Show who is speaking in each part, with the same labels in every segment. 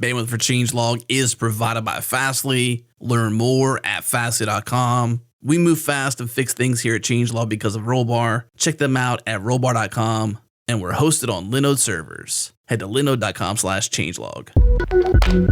Speaker 1: Bandwidth for changelog is provided by Fastly. Learn more at fastly.com. We move fast and fix things here at changelog because of Rollbar. Check them out at rollbar.com. And we're hosted on Linode servers. Head to linode.com/changelog.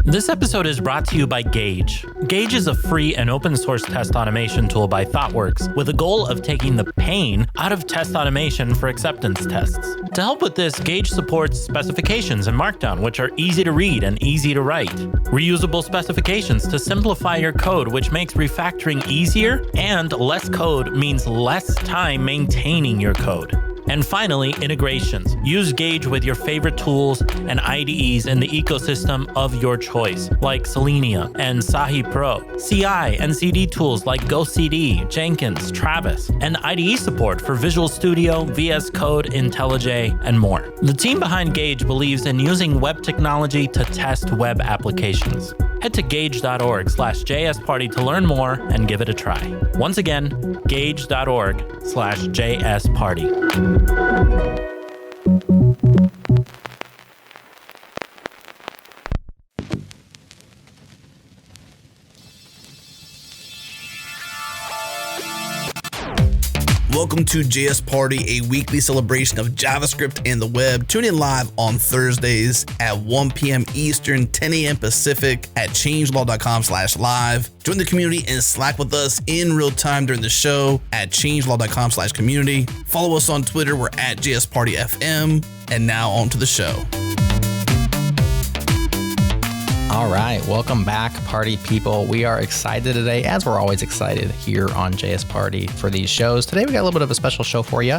Speaker 2: This episode is brought to you by Gauge. Gauge is a free and open source test automation tool by ThoughtWorks with a goal of taking the pain out of test automation for acceptance tests. To help with this, Gauge supports specifications in Markdown, which are easy to read and easy to write. Reusable specifications to simplify your code, which makes refactoring easier, and less code means less time maintaining your code. And finally, integrations. Use Gauge with your favorite tools and IDEs in the ecosystem of your choice, like Selenium and Sahi Pro, CI and CD tools like GoCD, Jenkins, Travis, and IDE support for Visual Studio, VS Code, IntelliJ, and more. The team behind Gauge believes in using web technology to test web applications. Head to gauge.org/JSParty to learn more and give it a try. Once again, gauge.org/JSParty.
Speaker 1: Welcome to JS Party, a weekly celebration of JavaScript and the web. Tune in live on Thursdays at 1 p.m. Eastern, 10 a.m. Pacific at changelog.com/live. Join the community and Slack with us in real time during the show at changelog.com/community. Follow us on Twitter. We're at JSPartyFM. And now on to the show.
Speaker 3: All right, welcome back, party people. We are excited today, as we're always excited here on JS Party for these shows. Today we got a little bit of a special show for you.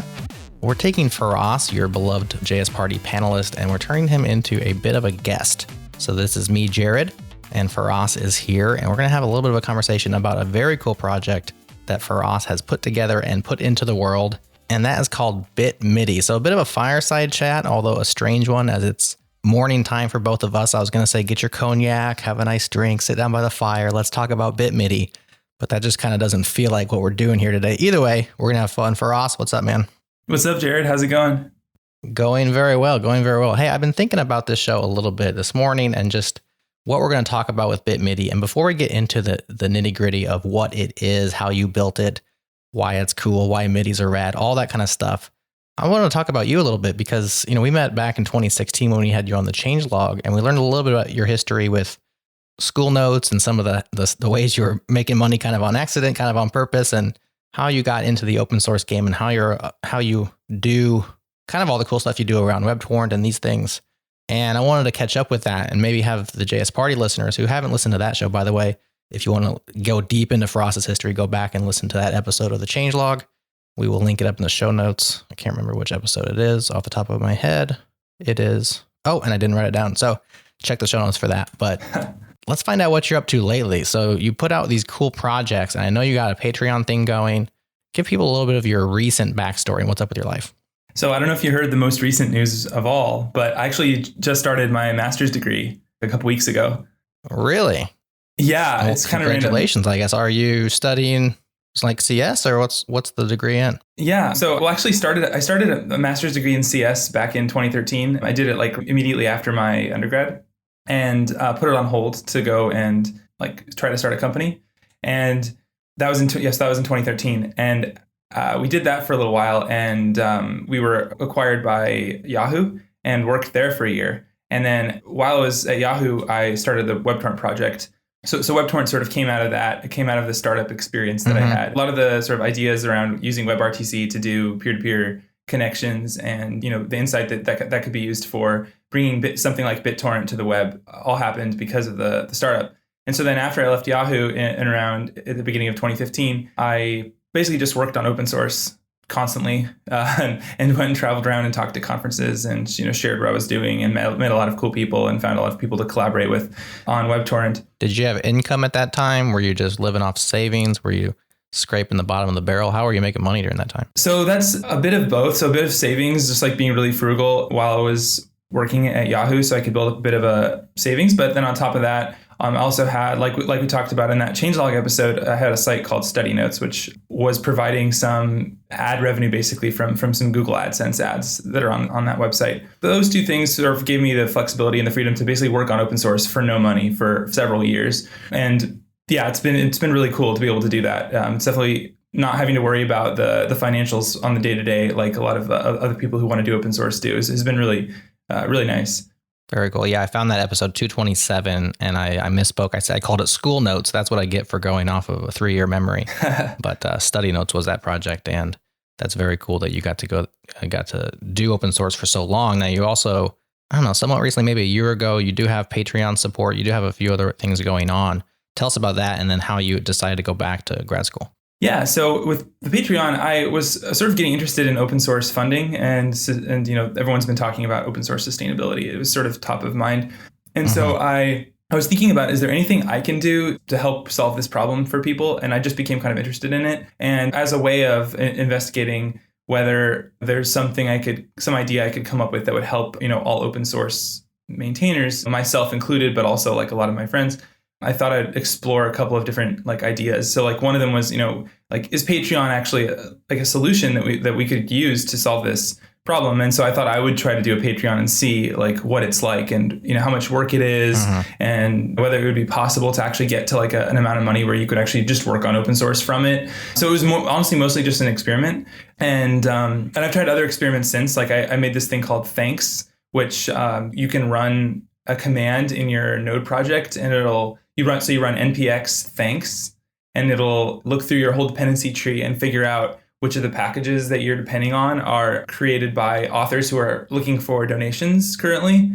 Speaker 3: We're taking Feross, your beloved JS Party panelist, and we're turning him into a bit of a guest. So this is me, Jared, and Feross is here, and we're going to have a little bit of a conversation about a very cool project that Feross has put together and put into the world, and that is called BitMidi. So a bit of a fireside chat, although a strange one, as it's morning time for both of us. I was going to say, get your cognac, have a nice drink, sit down by the fire. Let's talk about BitMidi. But that just kind of doesn't feel like what we're doing here today. Either way, we're going to have fun. Feross, what's up, man?
Speaker 4: What's up, Jared? How's it going?
Speaker 3: Going very well. Going very well. Hey, I've been thinking about this show a little bit this morning and just what we're going to talk about with BitMidi. And before we get into the nitty gritty of what it is, how you built it, why it's cool, why MIDIs are rad, all that kind of stuff, I want to talk about you a little bit because, you know, we met back in 2016 when we had you on the changelog, and we learned a little bit about your history with school notes and some of the ways you were making money kind of on accident, kind of on purpose, and how you got into the open source game and how you do kind of all the cool stuff you do around WebTorrent and these things. And I wanted to catch up with that and maybe have the JS Party listeners who haven't listened to that show, by the way, if you want to go deep into Feross's history, go back and listen to that episode of the changelog. We will link it up in the show notes. I can't remember which episode it is off the top of my head. It is. Oh, and I didn't write it down. So check the show notes for that. But let's find out what you're up to lately. So you put out these cool projects, and I know you got a Patreon thing going. Give people a little bit of your recent backstory and what's up with your life.
Speaker 4: So I don't know if you heard the most recent news of all, but I actually just started my master's degree a couple weeks ago.
Speaker 3: Really?
Speaker 4: Yeah,
Speaker 3: well,
Speaker 4: it's kind of random.
Speaker 3: Congratulations, I guess. Are you studying like CS or what's the degree in?
Speaker 4: Yeah. So I started a master's degree in CS back in 2013. I did it like immediately after my undergrad and put it on hold to go and like try to start a company. And that was in 2013. And we did that for a little while, and we were acquired by Yahoo and worked there for a year. And then while I was at Yahoo, I started the WebTorrent project. So WebTorrent sort of came out of that. It came out of the startup experience that I had. A lot of the sort of ideas around using WebRTC to do peer-to-peer connections, and the insight that could be used for bringing something like BitTorrent to the web all happened because of the startup. And so then after I left Yahoo and around at the beginning of 2015, I basically just worked on open source constantly and went and traveled around and talked to conferences and shared what I was doing and met a lot of cool people and found a lot of people to collaborate with on WebTorrent.
Speaker 3: Did you have income at that time? Were you just living off savings? Were you scraping the bottom of the barrel? How were you making money during that time?
Speaker 4: So that's a bit of both. So a bit of savings, just like being really frugal while I was working at Yahoo, so I could build up a bit of a savings. But then on top of that, I also had, like we talked about in that changelog episode, I had a site called Study Notes, which was providing some ad revenue basically from some Google AdSense ads that are on that website. Those two things sort of gave me the flexibility and the freedom to basically work on open source for no money for several years. And yeah, it's been really cool to be able to do that. It's definitely not having to worry about the financials on the day-to-day like a lot of other people who want to do open source do. Has been really nice.
Speaker 3: Very cool. Yeah, I found that episode 227 and I misspoke. I called it School Notes. That's what I get for going off of a 3-year memory. But Study Notes was that project, and that's very cool that you got to do open source for so long. Now you also, I don't know, somewhat recently, maybe a year ago, you do have Patreon support. You do have a few other things going on. Tell us about that and then how you decided to go back to grad school.
Speaker 4: Yeah, so with the Patreon, I was sort of getting interested in open source funding, and everyone's been talking about open source sustainability. It was sort of top of mind, and so I was thinking about, is there anything I can do to help solve this problem for people? And I just became kind of interested in it, and as a way of investigating whether there's some idea I could come up with that would help all open source maintainers, myself included, but also like a lot of my friends. I thought I'd explore a couple of different ideas. So one of them was, is Patreon actually a solution that we could use to solve this problem? And so I thought I would try to do a Patreon and see what it's like, and how much work it is, and whether it would be possible to actually get to an amount of money where you could actually just work on open source from it. So it was honestly mostly just an experiment. And I've tried other experiments since. I made this thing called Thanks, which you can run a command in your node project, and you run npx thanks, and it'll look through your whole dependency tree and figure out which of the packages that you're depending on are created by authors who are looking for donations currently.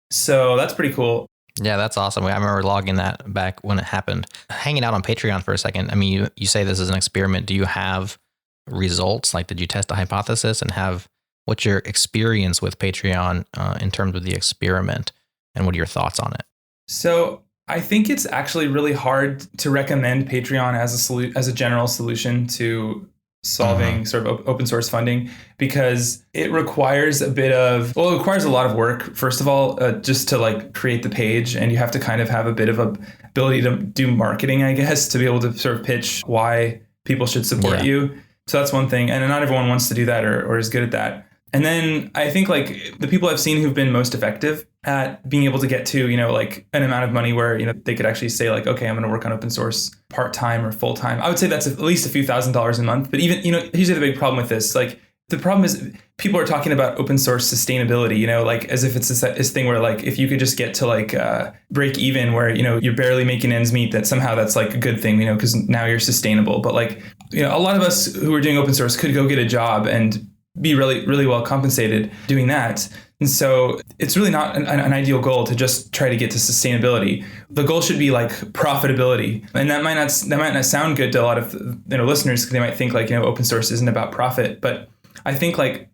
Speaker 4: So that's pretty cool.
Speaker 3: Yeah, that's awesome. I remember logging that back when it happened. Hanging out on Patreon for a second. I mean, you say this is an experiment. Do you have results? Did you test a hypothesis, and what's your experience with Patreon in terms of the experiment, and what are your thoughts on it?
Speaker 4: So I think it's actually really hard to recommend Patreon as a general solution to solving sort of open source funding, because it requires it requires a lot of work. First of all, just to create the page, and you have to kind of have a bit of a ability to do marketing, I guess, to be able to sort of pitch why people should support you. So that's one thing. And not everyone wants to do that or is good at that. And then I think the people I've seen who've been most effective at being able to get to, an amount of money where, they could actually say okay, I'm going to work on open source part-time or full-time. I would say that's at least a few $1,000s a month. But even, here's the big problem with this. The problem is people are talking about open source sustainability, as if it's this thing where if you could just get to break even where, you're barely making ends meet, that somehow that's a good thing, because now you're sustainable. But a lot of us who are doing open source could go get a job and be really, really well compensated doing that. And so it's really not an ideal goal to just try to get to sustainability. The goal should be profitability. And that might not sound good to a lot of listeners, because they might think open source isn't about profit. But I think I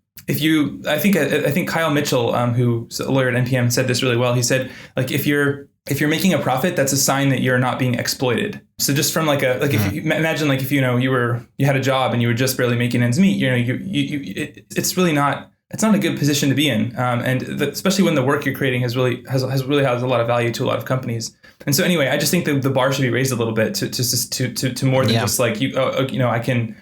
Speaker 4: think Kyle Mitchell, who's a lawyer at NPM, said this really well. He said if you're making a profit, that's a sign that you're not being exploited. So just from if you imagine if you had a job and you were just barely making ends meet, it's really not. It's not a good position to be in, especially when the work you're creating has a lot of value to a lot of companies. And so anyway, I just think that the bar should be raised a little bit to more than just I can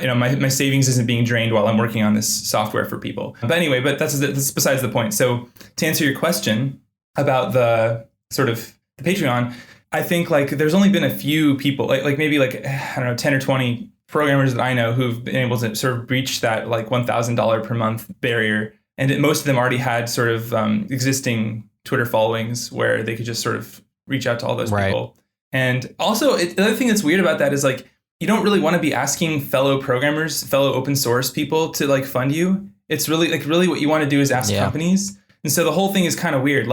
Speaker 4: my savings isn't being drained while I'm working on this software for people. But anyway, that's besides the point. So to answer your question about the sort of the Patreon, I think there's only been a few people maybe 10 or 20 programmers that I know who've been able to sort of breach that $1,000 per month barrier. And most of them already had sort of existing Twitter followings where they could just sort of reach out to all those people. And also the other thing that's weird about that is you don't really want to be asking fellow programmers, fellow open source people to fund you. It's really really what you want to do is ask companies. And so the whole thing is kind of weird.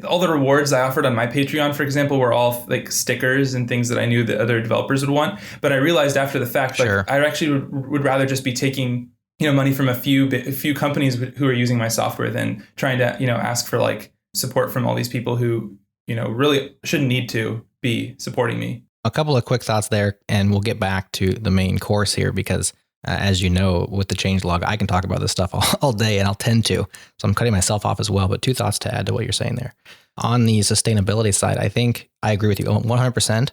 Speaker 4: All the rewards I offered on my Patreon, for example, were all stickers and things that I knew that other developers would want. But I realized after the fact, I actually would rather just be taking money from a few companies who are using my software than trying to ask for support from all these people who really shouldn't need to be supporting me.
Speaker 3: A couple of quick thoughts there, and we'll get back to the main course here because. As you know, with the changelog, I can talk about this stuff all day, and I'll tend to. So I'm cutting myself off as well. But 2 thoughts to add to what you're saying there. On the sustainability side, I think I agree with you 100%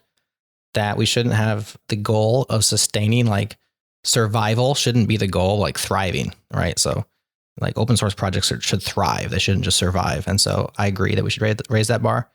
Speaker 3: that we shouldn't have the goal of sustaining, like survival shouldn't be the goal, like thriving, right? So like open source projects should thrive. They shouldn't just survive. And so I agree that we should raise that bar.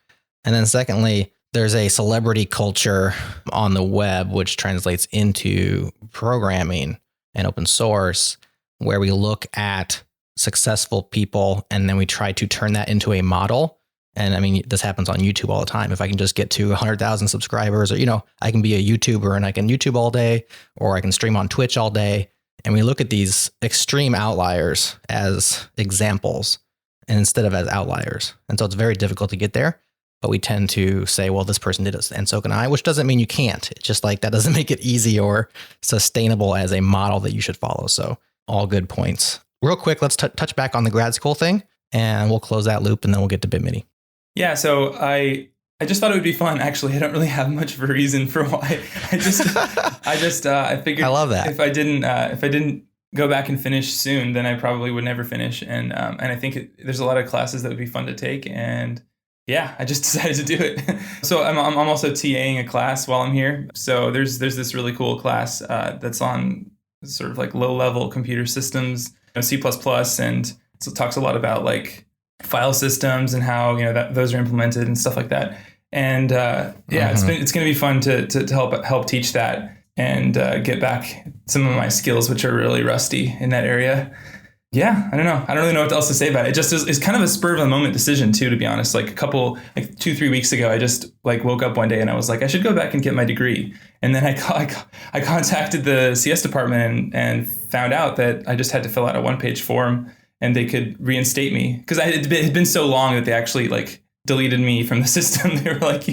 Speaker 3: And then secondly, there's a celebrity culture on the web, which translates into programming and open source, where we look at successful people and then we try to turn that into a model. And I mean, this happens on YouTube all the time. If I can just get to 100,000 subscribers, or, I can be a YouTuber and I can YouTube all day, or I can stream on Twitch all day. And we look at these extreme outliers as examples and instead of as outliers. And so it's very difficult to get there. But we tend to say, well, this person did it, and so can I, which doesn't mean you can't. It's just like that doesn't make it easy or sustainable as a model that you should follow. So all good points. Real quick, let's touch back on the grad school thing, and we'll close that loop, and then we'll get to BitMidi.
Speaker 4: Yeah, so I just thought it would be fun. Actually, I don't really have much of a reason for why. I figured
Speaker 3: I love that.
Speaker 4: if I didn't go back and finish soon, then I probably would never finish. And I think there's a lot of classes that would be fun to take, and yeah, I just decided to do it. So I'm also TAing a class while I'm here. So there's this really cool class that's on sort of like low level computer systems, C++, and so it talks a lot about like file systems and how that those are implemented and stuff like that. And it's going to be fun to help teach that and get back some of my skills, which are really rusty in that area. Yeah, I don't know. I don't really know what else to say about it. It just is kind of a spur of the moment decision too, to be honest. Like 2-3 weeks ago, I just woke up one day and I was like, I should go back and get my degree. And then I contacted the CS department and found out that I just had to fill out a 1-page form and they could reinstate me, because it had been so long that they actually deleted me from the system. They were like,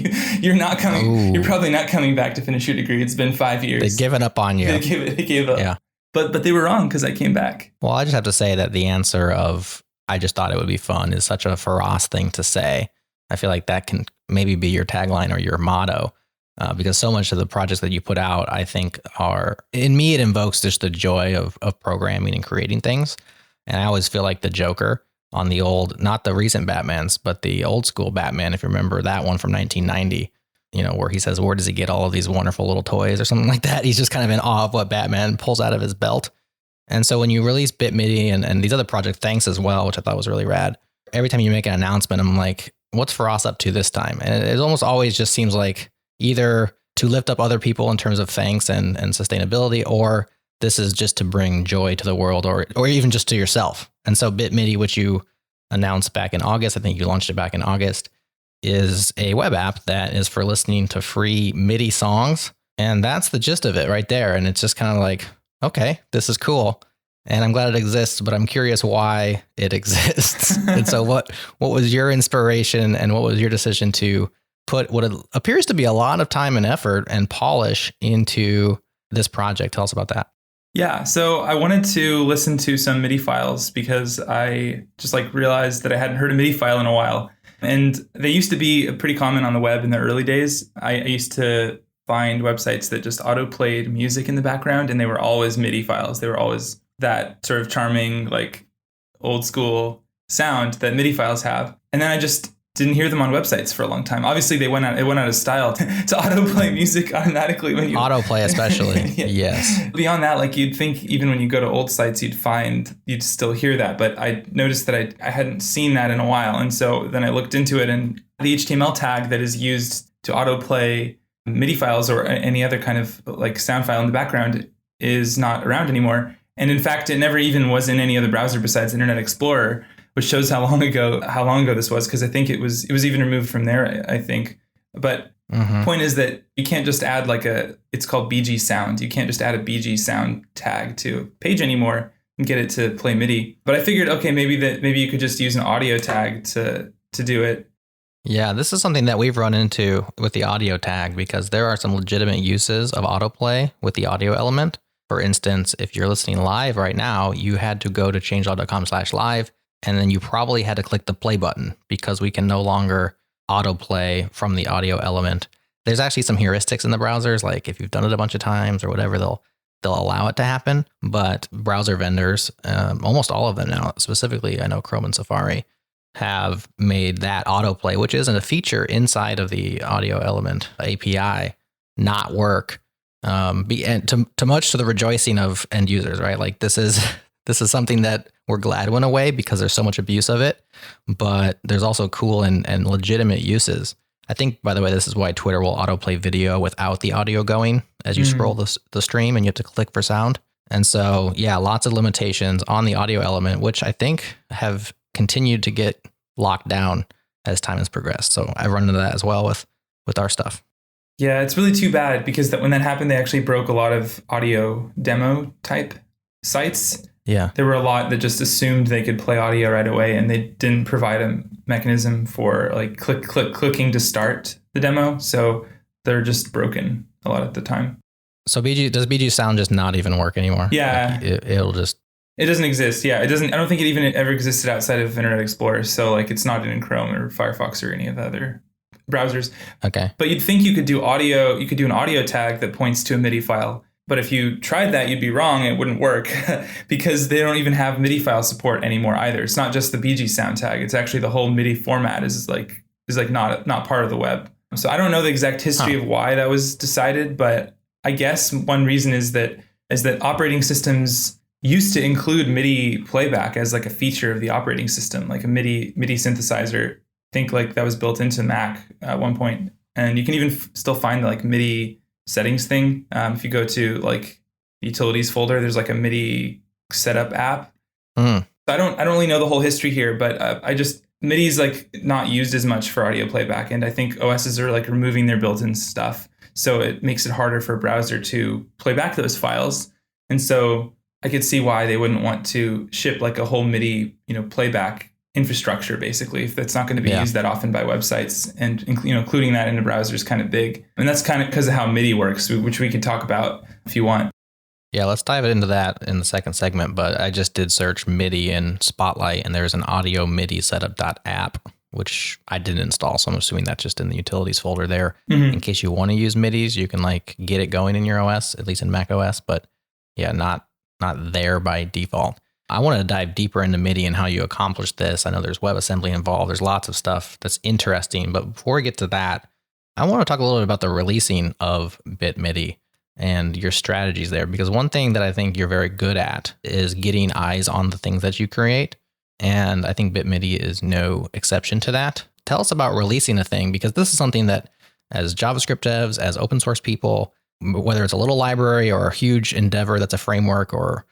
Speaker 4: you're not coming. Ooh. You're probably not coming back to finish your degree. It's been 5 years.
Speaker 3: They've given up on you.
Speaker 4: They gave up.
Speaker 3: Yeah.
Speaker 4: But they were wrong, because I came back.
Speaker 3: Well, I just have to say that the answer of I just thought it would be fun is such a Feross thing to say. I feel like that can maybe be your tagline or your motto, because so much of the projects that you put out, I think in me, it invokes just the joy of programming and creating things. And I always feel like the Joker on the old, not the recent Batmans, but the old school Batman, if you remember that one from 1990. Where he says, where does he get all of these wonderful little toys or something like that? He's just kind of in awe of what Batman pulls out of his belt. And so when you release BitMidi and these other projects, thanks as well, which I thought was really rad. Every time you make an announcement, I'm like, what's Feross up to this time? And it almost always just seems like either to lift up other people in terms of thanks and sustainability, or this is just to bring joy to the world, or even just to yourself. And so BitMidi, which you announced back in August, I think you launched it back in August, is a web app that is for listening to free MIDI songs. And that's the gist of it right there. And it's just kind of like, okay, this is cool. And I'm glad it exists, but I'm curious why it exists. And so what was your inspiration, and what was your decision to put what appears to be a lot of time and effort and polish into this project? Tell us about that.
Speaker 4: Yeah, so I wanted to listen to some MIDI files because I just realized that I hadn't heard a MIDI file in a while. And they used to be pretty common on the web in the early days. I used to find websites that just auto-played music in the background, and they were always MIDI files. They were always that sort of charming, old school sound that MIDI files have. And then I just didn't hear them on websites for a long time. Obviously, it went out of style to autoplay music automatically when you
Speaker 3: autoplay, especially.
Speaker 4: Yeah.
Speaker 3: Yes.
Speaker 4: Beyond that, you'd think even when you go to old sites, you'd still hear that. But I noticed that I hadn't seen that in a while, and so then I looked into it, and the HTML tag that is used to autoplay MIDI files or any other kind of sound file in the background is not around anymore. And in fact, it never even was in any other browser besides Internet Explorer, which shows how long ago this was, because I think it was even removed from there, I think. But the point is that you can't just add it's called BG sound. You can't just add a BG sound tag to a page anymore and get it to play MIDI. But I figured, okay, maybe you could just use an audio tag to do it.
Speaker 3: Yeah, this is something that we've run into with the audio tag, because there are some legitimate uses of autoplay with the audio element. For instance, if you're listening live right now, you had to go to changelog.com/live, and then you probably had to click the play button, because we can no longer autoplay from the audio element. There's actually some heuristics in the browsers, like if you've done it a bunch of times or whatever, they'll allow it to happen. But browser vendors, almost all of them now, specifically I know Chrome and Safari, have made that autoplay, which isn't a feature inside of the audio element API, not work. And to much to the rejoicing of end users, right? Like this is something that we're glad went away because there's so much abuse of it, but there's also cool and legitimate uses. I think, by the way, this is why Twitter will autoplay video without the audio going as you scroll the stream, and you have to click for sound. And so, yeah, lots of limitations on the audio element, which I think have continued to get locked down as time has progressed. So I've run into that as well with our stuff.
Speaker 4: Yeah, it's really too bad because when that happened, they actually broke a lot of audio demo type sites.
Speaker 3: Yeah.
Speaker 4: There were a lot that just assumed they could play audio right away, and they didn't provide a mechanism for like clicking to start the demo. So they're just broken a lot at the time.
Speaker 3: So does BG Sound just not even work anymore?
Speaker 4: Yeah.
Speaker 3: Like
Speaker 4: it doesn't exist. Yeah, it doesn't. I don't think it even ever existed outside of Internet Explorer. So like it's not in Chrome or Firefox or any of the other browsers.
Speaker 3: Okay.
Speaker 4: But you'd think you could do audio. You could do an audio tag that points to a MIDI file. But if you tried that, you'd be wrong. It wouldn't work because they don't even have MIDI file support anymore either. It's not just the BG Sound tag. It's actually the whole MIDI format is not part of the web. So I don't know the exact history of why that was decided, but I guess one reason is that operating systems used to include MIDI playback as like a feature of the operating system, like a MIDI synthesizer. I think like that was built into Mac at one point, and you can even still find the like MIDI settings thing. If you go to like utilities folder, there's like a MIDI setup app. So I don't really know the whole history here, but MIDI is like not used as much for audio playback, and I think OSs are like removing their built-in stuff, so it makes it harder for a browser to play back those files. And so I could see why they wouldn't want to ship like a whole MIDI, playback infrastructure, basically, if that's not going to be used that often by websites, and including that in a browser is kind of big. And that's kind of because of how MIDI works, which we could talk about if you want.
Speaker 3: Yeah, let's dive into that in the second segment. But I just did search MIDI in Spotlight, and there's an audio MIDI setup.app, which I didn't install. So I'm assuming that's just in the utilities folder there. In case you want to use MIDIs, you can like get it going in your OS, at least in Mac OS. But yeah, not there by default. I want to dive deeper into MIDI and how you accomplish this. I know there's WebAssembly involved. There's lots of stuff that's interesting. But before we get to that, I want to talk a little bit about the releasing of BitMidi and your strategies there. Because one thing that I think you're very good at is getting eyes on the things that you create. And I think BitMidi is no exception to that. Tell us about releasing a thing, because this is something that as JavaScript devs, as open source people, whether it's a little library or a huge endeavor that's a framework or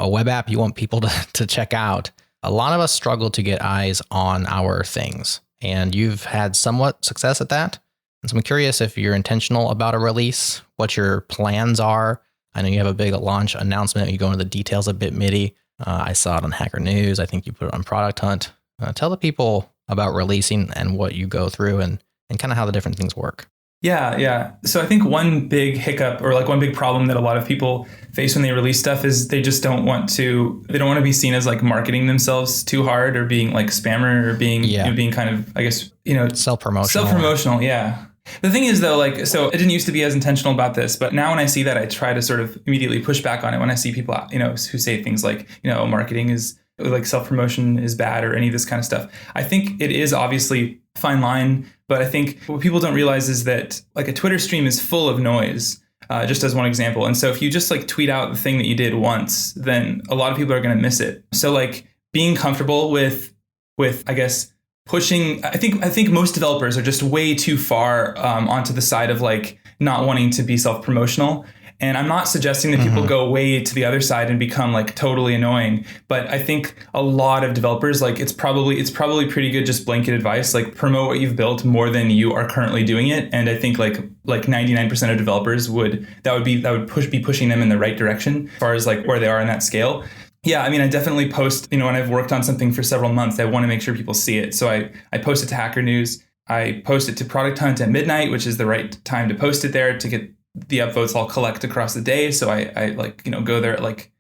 Speaker 3: a web app you want people to check out, a lot of us struggle to get eyes on our things. And you've had somewhat success at that. And so I'm curious if you're intentional about a release, what your plans are. I know you have a big launch announcement. You go into the details of BitMidi. I saw it on Hacker News. I think you put it on Product Hunt. Tell the people about releasing and what you go through and kind of how the different things work.
Speaker 4: Yeah. So I think one big hiccup or like one big problem that a lot of people face when they release stuff is they don't want to be seen as like marketing themselves too hard or being like spammer or being, being kind of, I guess, self-promotional. Yeah. The thing is though, so it didn't used to be as intentional about this, but now when I see that, I try to sort of immediately push back on it when I see people, who say things like, marketing is like self-promotion is bad or any of this kind of stuff. I think it is obviously a fine line, but I think what people don't realize is that like a Twitter stream is full of noise, just as one example. And so if you just like tweet out the thing that you did once, then a lot of people are going to miss it. So like being comfortable with, I guess, pushing, I think most developers are just way too far onto the side of like not wanting to be self-promotional. And I'm not suggesting that people go way to the other side and become like totally annoying. But I think a lot of developers, like it's probably pretty good just blanket advice, like promote what you've built more than you are currently doing it. And I think like 99% of developers would be pushing them in the right direction as far as like where they are in that scale. Yeah, I mean, I definitely post, when I've worked on something for several months, I want to make sure people see it. So I post it to Hacker News. I post it to Product Hunt at midnight, which is the right time to post it there to get the upvotes I'll collect across the day. So I go there at like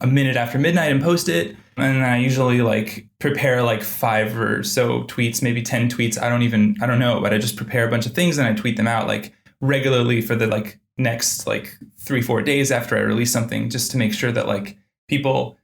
Speaker 4: a minute after midnight and post it. And then I usually like prepare like 5 or so tweets, maybe 10 tweets. I don't know, but I just prepare a bunch of things and I tweet them out like regularly for the like next like 3-4 days after I release something, just to make sure that like people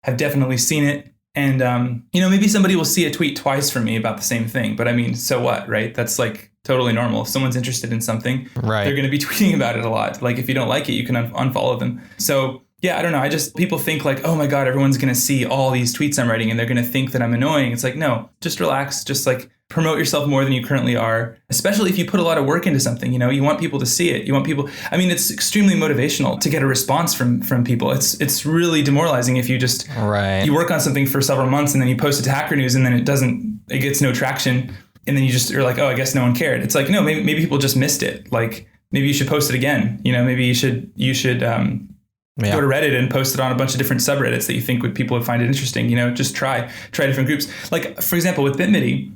Speaker 4: have definitely seen it And, maybe somebody will see a tweet twice from me about the same thing. But I mean, so what, right? That's like totally normal. If someone's interested in something, they're going to be tweeting about it a lot. Like if you don't like it, you can unfollow them. So yeah, I don't know. People think like, oh my God, everyone's going to see all these tweets I'm writing and they're going to think that I'm annoying. It's like, no, just relax. Just like promote yourself more than you currently are, especially if you put a lot of work into something. You want people to see it. It's extremely motivational to get a response from people. It's really demoralizing if you just, you work on something for several months and then you post it to Hacker News and then it gets no traction. And then you're like, oh, I guess no one cared. It's like, no, maybe people just missed it. Like maybe you should post it again. Maybe you should go to Reddit and post it on a bunch of different subreddits that you think people would find it interesting. Just try different groups. Like, for example, with BitMidi,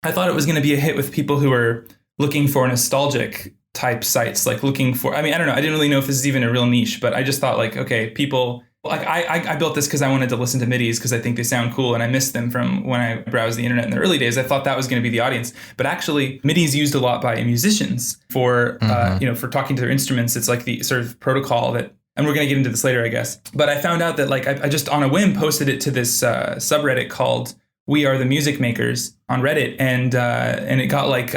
Speaker 4: I thought it was going to be a hit with people who are looking for nostalgic type sites, like looking for, I don't know. I didn't really know if this is even a real niche, but I just thought like, okay, people, like I built this because I wanted to listen to MIDIs because I think they sound cool and I missed them from when I browsed the internet in the early days. I thought that was going to be the audience, but actually MIDIs used a lot by musicians for, for talking to their instruments. It's like the sort of protocol that, and we're going to get into this later, I guess. But I found out that like I just on a whim posted it to this subreddit called We Are the Music Makers on Reddit. And it got like,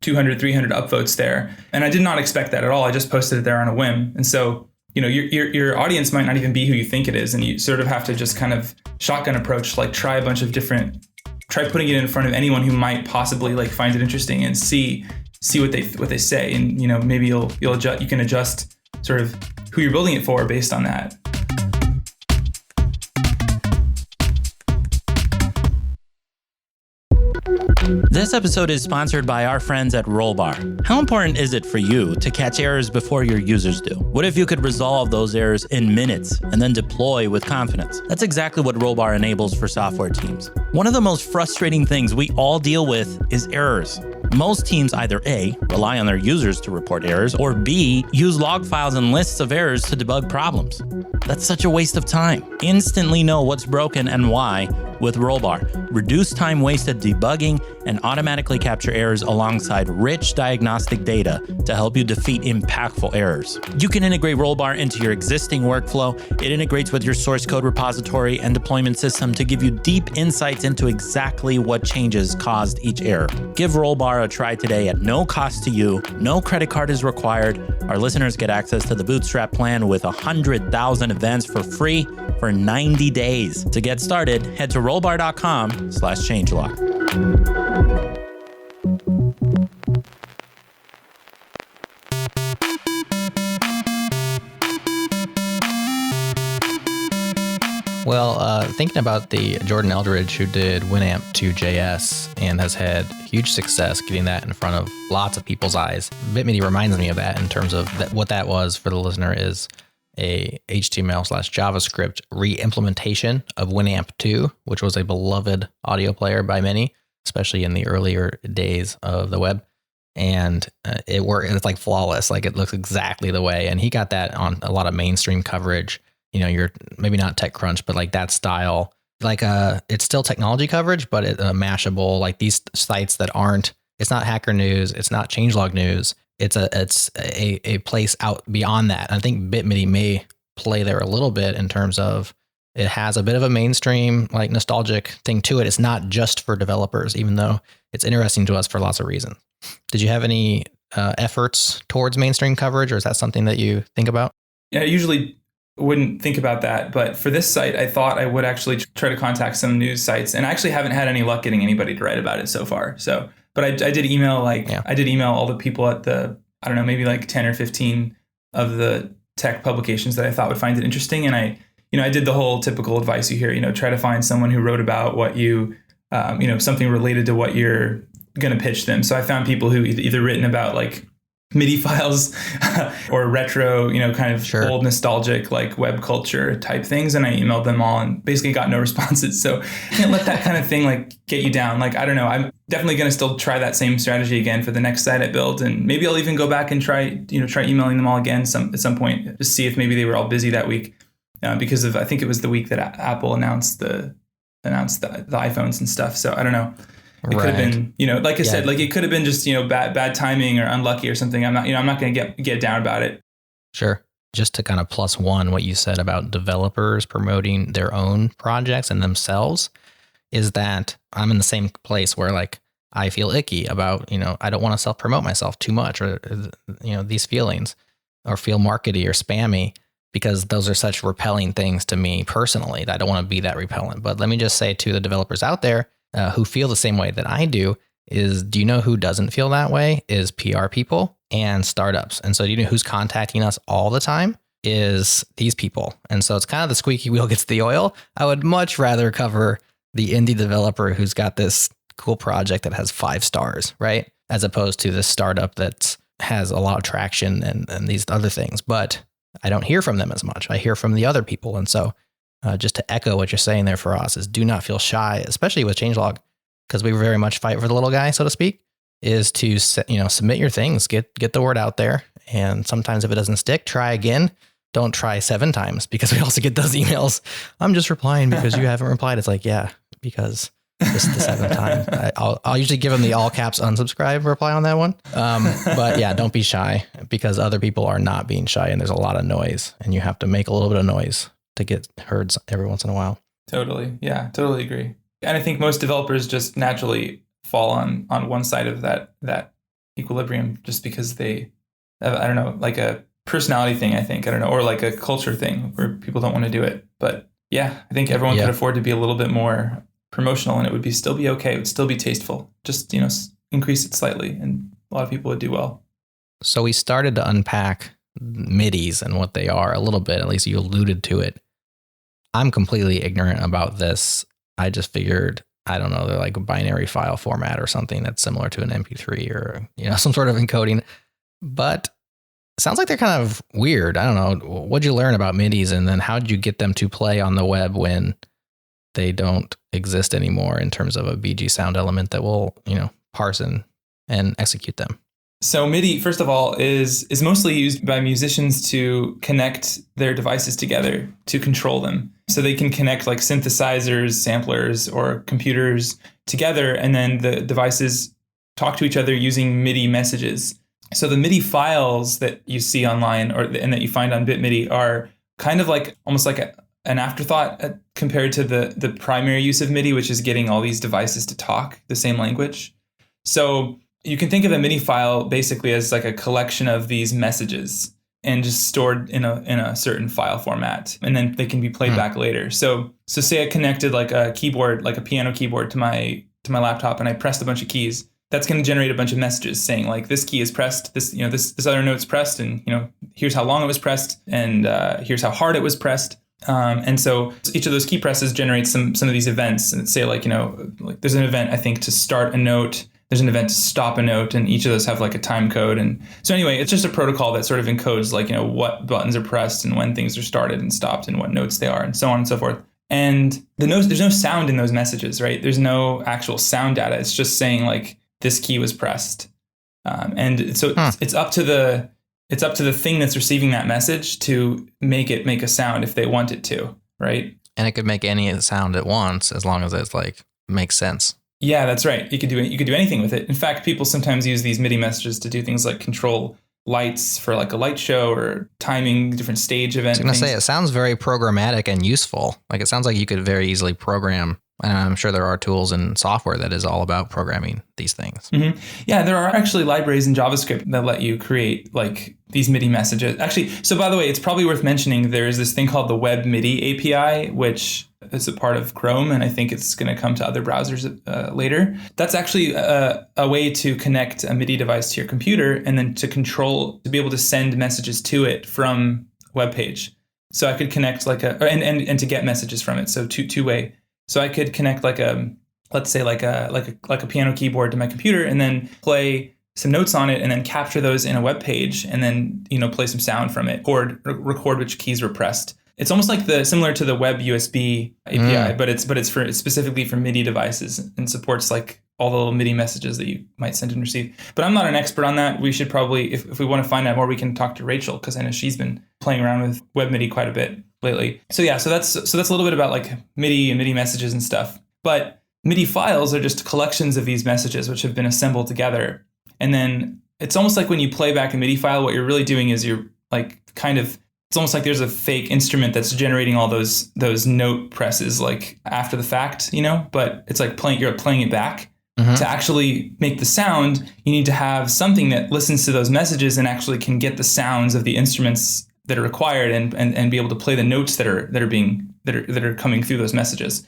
Speaker 4: 200, 300 upvotes there. And I did not expect that at all. I just posted it there on a whim. And so, your audience might not even be who you think it is. And you sort of have to just kind of shotgun approach, like try putting it in front of anyone who might possibly like find it interesting and see what they say. And, maybe you can adjust sort of who you're building it for based on that.
Speaker 2: This episode is sponsored by our friends at Rollbar. How important is it for you to catch errors before your users do? What if you could resolve those errors in minutes and then deploy with confidence? That's exactly what Rollbar enables for software teams. One of the most frustrating things we all deal with is errors. Most teams either A, rely on their users to report errors, or B, use log files and lists of errors to debug problems. That's such a waste of time. Instantly know what's broken and why with Rollbar. Reduce time wasted debugging and automatically capture errors alongside rich diagnostic data to help you defeat impactful errors. You can integrate Rollbar into your existing workflow. It integrates with your source code repository and deployment system to give you deep insights into exactly what changes caused each error. Give Rollbar a try today at no cost to you. No credit card is required. Our listeners get access to the Bootstrap plan with 100,000 events for free for 90 days. To get started, head to rollbar.com/changelog.
Speaker 3: Well, thinking about the Jordan Eldridge who did Winamp 2.js and has had huge success getting that in front of lots of people's eyes. BitMidi reminds me of that in terms of what that was for the listener is a HTML/JavaScript re-implementation of Winamp 2, which was a beloved audio player by many, especially in the earlier days of the web. And it worked. It's like flawless. Like it looks exactly the way. And he got that on a lot of mainstream coverage. You're maybe not TechCrunch, but like that style, like it's still technology coverage, but it Mashable, like these sites that aren't. It's not Hacker News. It's not Changelog News. It's a place out beyond that. I think BitMidi may play there a little bit in terms of it has a bit of a mainstream, like nostalgic thing to it. It's not just for developers, even though it's interesting to us for lots of reasons. Did you have any efforts towards mainstream coverage, or is that something that you think about?
Speaker 4: Yeah, I usually wouldn't think about that. But for this site, I thought I would actually try to contact some news sites. And I actually haven't had any luck getting anybody to write about it so far. So, but I did email I did email all the people at the, I don't know, maybe like 10 or 15 of the tech publications that I thought would find it interesting. And I did the whole typical advice you hear, try to find someone who wrote about what you, something related to what you're going to pitch them. So I found people who either written about like MIDI files or retro, kind of old nostalgic like web culture type things. And I emailed them all and basically got no responses. So can't let that kind of thing like get you down. Like, I don't know, I'm definitely going to still try that same strategy again for the next site I build. And maybe I'll even go back and try emailing them all again at some point, just see if maybe they were all busy that week. Because I think it was the week that Apple announced the iPhones and stuff. So I don't know. It could have been, like I said, like it could have been just, bad timing or unlucky or something. I'm not going to get down about it.
Speaker 3: Sure. just to kind of plus one what you said about developers promoting their own projects and themselves, is that I'm in the same place where like I feel icky about, I don't want to self-promote myself too much, or, these feelings, or feel markety or spammy, because those are such repelling things to me personally that I don't want to be that repellent. But let me just say to the developers out there who feel the same way that I do you know who doesn't feel that way? Is PR people and startups. And so you know who's contacting us all the time? Is these people. And so it's kind of the squeaky wheel gets the oil. I would much rather cover the indie developer who's got this cool project that has 5 stars, right? As opposed to this startup that has a lot of traction and these other things. But I don't hear from them as much. I hear from the other people. And so just to echo what you're saying there for us is do not feel shy, especially with changelog, because we very much fight for the little guy, so to speak, is to submit your things, get the word out there. And sometimes if it doesn't stick, try again. Don't try 7 times, because we also get those emails. I'm just replying because you haven't replied. It's like, yeah, because this is the 7th time. I'll usually give them the all caps unsubscribe reply on that one. But yeah, don't be shy, because other people are not being shy, and there's a lot of noise, and you have to make a little bit of noise to get heard every once in a while.
Speaker 4: Totally. Yeah, totally agree. And I think most developers just naturally fall on one side of that equilibrium, just because they, I don't know, like a personality thing, I think, I don't know, or like a culture thing where people don't want to do it. But yeah, I think everyone could afford to be a little bit more promotional, and it would still be okay. It would still be tasteful. Just, increase it slightly, and a lot of people would do well.
Speaker 3: So we started to unpack MIDIs and what they are a little bit. At least you alluded to it. I'm completely ignorant about this. I just figured, I don't know, they're like a binary file format or something that's similar to an MP3 or, some sort of encoding. But it sounds like they're kind of weird. I don't know. What'd you learn about MIDIs, and then how did you get them to play on the web when they don't exist anymore in terms of a BG sound element that will, parse and execute them?
Speaker 4: So MIDI, first of all, is mostly used by musicians to connect their devices together to control them. So they can connect like synthesizers, samplers, or computers together, and then the devices talk to each other using MIDI messages. So the MIDI files that you see online and that you find on BitMidi are kind of like almost like an afterthought compared to the primary use of MIDI, which is getting all these devices to talk the same language. So you can think of a MIDI file basically as like a collection of these messages and just stored in a certain file format, and then they can be played back later. So say I connected like a keyboard, like a piano keyboard to my laptop, and I pressed a bunch of keys. That's going to generate a bunch of messages saying like this key is pressed, this other note's pressed, and here's how long it was pressed, and here's how hard it was pressed. And so each of those key presses generates some of these events, and say like there's an event I think to start a note. There's an event to stop a note, and each of those have like a time code. And so anyway, it's just a protocol that sort of encodes like, what buttons are pressed and when things are started and stopped and what notes they are and so on and so forth. And there's no sound in those messages, right? There's no actual sound data. It's just saying like this key was pressed. And so it's up to the thing that's receiving that message to make it make a sound if they want it to, right?
Speaker 3: And it could make any sound at once as long as it's like makes sense.
Speaker 4: Yeah, that's right. You could do anything with it. In fact, people sometimes use these MIDI messages to do things like control lights for like a light show or timing different stage events.
Speaker 3: I was going to say, it sounds very programmatic and useful. Like it sounds like you could very easily program. And I'm sure there are tools and software that is all about programming these things.
Speaker 4: Mm-hmm. Yeah, there are actually libraries in JavaScript that let you create like these MIDI messages. Actually, so by the way, it's probably worth mentioning there is this thing called the WebMidi API, which is a part of Chrome, and I think it's going to come to other browsers later. That's actually a way to connect a MIDI device to your computer and then to be able to send messages to it from a web page. So I could connect like and to get messages from it. So two-way. So I could connect like let's say like a piano keyboard to my computer and then play some notes on it and then capture those in a web page and then, play some sound from it or record which keys were pressed. It's almost like similar to the web USB API, but it's specifically for MIDI devices and supports like all the little MIDI messages that you might send and receive. But I'm not an expert on that. We should probably, if we want to find out more, we can talk to Rachel, because I know she's been playing around with web MIDI quite a bit lately. So yeah, so that's a little bit about like MIDI and MIDI messages and stuff. But MIDI files are just collections of these messages which have been assembled together. And then it's almost like when you play back a MIDI file, what you're really doing is you're like kind of it's almost like there's a fake instrument that's generating all those note presses like after the fact, but it's like you're playing it back. To actually make the sound, you need to have something that listens to those messages and actually can get the sounds of the instruments that are required and be able to play the notes that are coming through those messages.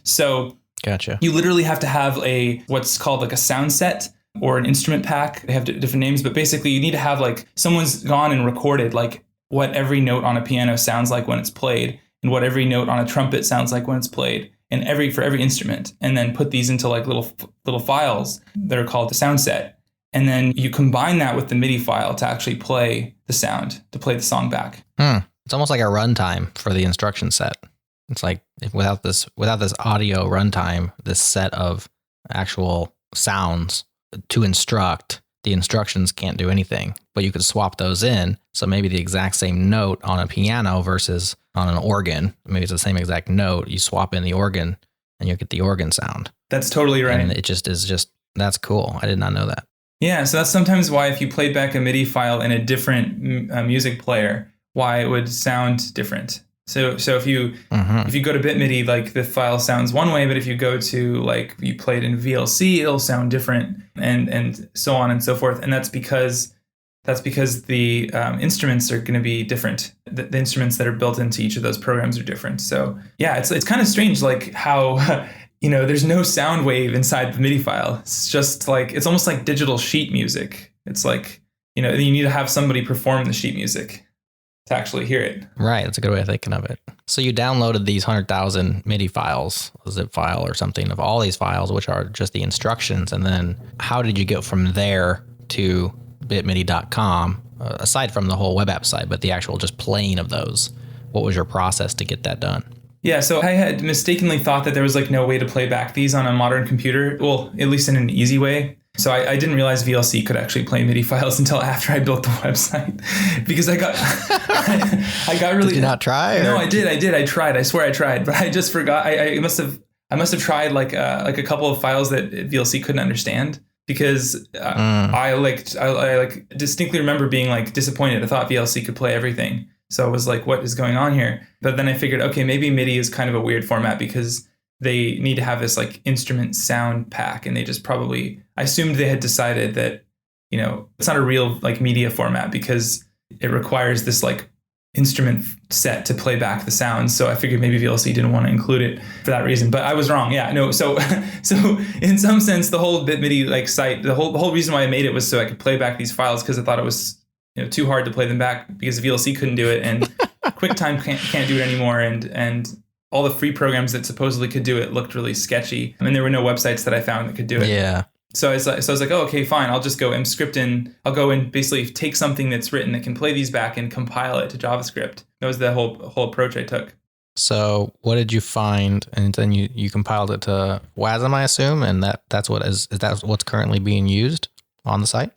Speaker 4: So
Speaker 3: gotcha.
Speaker 4: You literally have to have what's called like a sound set or an instrument pack. They have different names, but basically you need to have like someone's gone and recorded like what every note on a piano sounds like when it's played and what every note on a trumpet sounds like when it's played. And for every instrument, and then put these into like little files that are called the sound set. And then you combine that with the MIDI file to actually play the sound, to play the song back.
Speaker 3: It's almost like a runtime for the instruction set. It's like without this audio runtime, this set of actual sounds to instruct, the instructions can't do anything. But you could swap those in. So maybe the exact same note on a piano versus on an organ. Maybe it's the same exact note. You swap in the organ and you get the organ sound.
Speaker 4: That's totally right.
Speaker 3: And it is that's cool. I did not know that.
Speaker 4: Yeah, so that's sometimes why if you played back a MIDI file in a different music player, why it would sound different. So if you go to BitMidi, like the file sounds one way, but if you go to like you play it in VLC, it'll sound different, and so on and so forth. And that's because the instruments are going to be different. The instruments that are built into each of those programs are different. So yeah, it's kind of strange, like how there's no sound wave inside the MIDI file. It's just like it's almost like digital sheet music. It's like you need to have somebody perform the sheet music to actually hear it.
Speaker 3: Right. That's a good way of thinking of it. So you downloaded these 100,000 MIDI files, a zip file or something of all these files, which are just the instructions. And then how did you get from there to bitmidi.com, aside from the whole web app side, but the actual just playing of those? What was your process to get that done?
Speaker 4: Yeah, so I had mistakenly thought that there was like no way to play back these on a modern computer. Well, at least in an easy way. So I didn't realize VLC could actually play MIDI files until after I built the website, because I got really.
Speaker 3: Did you not try? Or?
Speaker 4: No, I did. I tried. I swear I tried, but I just forgot. I must have tried like a couple of files that VLC couldn't understand, because I distinctly remember being like disappointed. I thought VLC could play everything, so I was like, what is going on here? But then I figured, okay, maybe MIDI is kind of a weird format because they need to have this like instrument sound pack, and they just probably, I assumed they had decided that, it's not a real like media format because it requires this like instrument set to play back the sounds. So I figured maybe VLC didn't want to include it for that reason, but I was wrong. Yeah, no. So in some sense, the whole BitMidi like site, the whole reason why I made it was so I could play back these files, because I thought it was too hard to play them back because VLC couldn't do it, and QuickTime can't do it anymore, and all the free programs that supposedly could do it looked really sketchy. I mean, there were no websites that I found that could do it.
Speaker 3: Yeah.
Speaker 4: So I was like, oh, okay, fine. I'll just go mscript in. I'll go and basically take something that's written that can play these back and compile it to JavaScript. That was the whole approach I took.
Speaker 3: So what did you find? And then you compiled it to WASM, I assume, and that's what's currently being used on the site?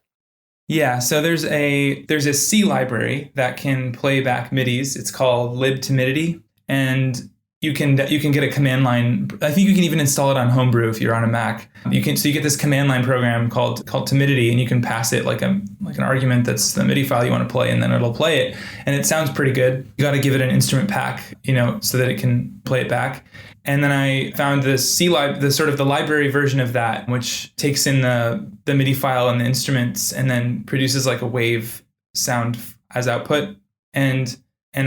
Speaker 4: Yeah, so there's a C library that can play back MIDIs. It's called lib2midi, and you can get a command line. I think you can even install it on Homebrew if you're on a Mac. You get this command line program called Timidity, and you can pass it like an argument that's the MIDI file you want to play, and then it'll play it. And it sounds pretty good. You got to give it an instrument pack, so that it can play it back. And then I found the the library version of that, which takes in the MIDI file and the instruments, and then produces like a wave sound as output. And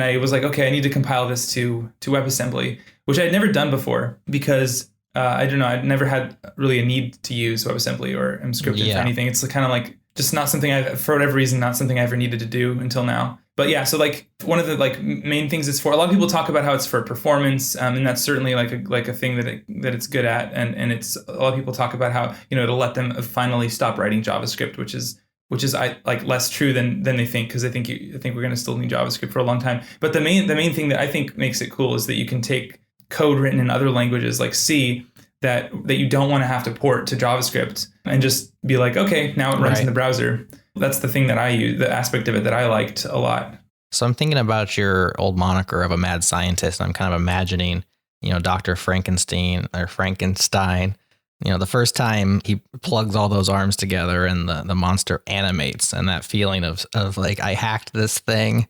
Speaker 4: I was like, okay, I need to compile this to WebAssembly, which I had never done before because I don't know, I'd never had really a need to use WebAssembly or mscripted for anything. It's kind of like just not something for whatever reason, not something I ever needed to do until now. But yeah, so like one of the like main things it's for, a lot of people talk about how it's for performance, and that's certainly like a thing that it's good at, and it's a lot of people talk about how it'll let them finally stop writing JavaScript, which is less true than they think, because I think we're going to still need JavaScript for a long time. But the main thing that I think makes it cool is that you can take code written in other languages like C that you don't want to have to port to JavaScript and just be like, okay, now it runs in the browser. That's the thing that I use, the aspect of it that I liked a lot.
Speaker 3: So I'm thinking about your old moniker of a mad scientist, and I'm kind of imagining, Dr. Frankenstein. The first time he plugs all those arms together and the monster animates, and that feeling of like, I hacked this thing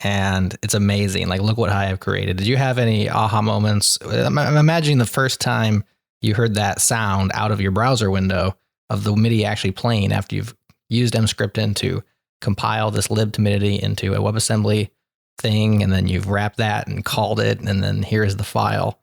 Speaker 3: and it's amazing. Like, look what I have created. Did you have any aha moments? I'm imagining the first time you heard that sound out of your browser window of the MIDI actually playing after you've used Mscripten to compile this lib2MIDI into a WebAssembly thing, and then you've wrapped that and called it, and then here's the file.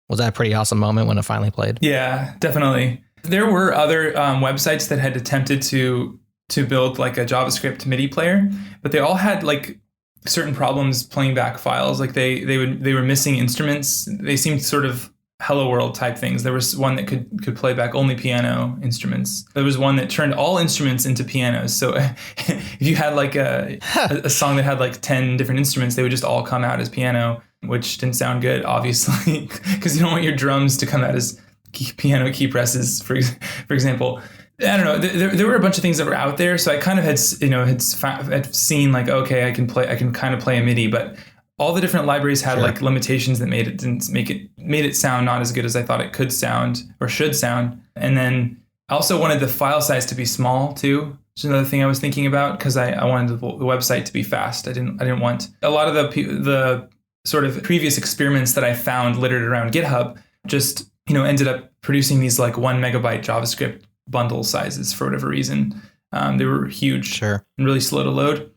Speaker 3: Was that a pretty awesome moment when it finally played?
Speaker 4: Yeah, definitely. There were other websites that had attempted to build like a JavaScript MIDI player, but they all had like certain problems playing back files. Like they were missing instruments. They seemed sort of Hello World type things. There was one that could play back only piano instruments. There was one that turned all instruments into pianos. So if you had like a song that had like 10 different instruments, they would just all come out as piano, which didn't sound good, obviously, because you don't want your drums to come out as piano key presses, for example. I don't know. There were a bunch of things that were out there, so I kind of had seen like, okay, I can kind of play a MIDI, but all the different libraries had like limitations that made it sound not as good as I thought it could sound or should sound. And then I also wanted the file size to be small too, which is another thing I was thinking about, because I wanted the website to be fast. I didn't want a lot of the sort of previous experiments that I found littered around GitHub just ended up producing these like 1 megabyte JavaScript bundle sizes for whatever reason. They were huge and really slow to load.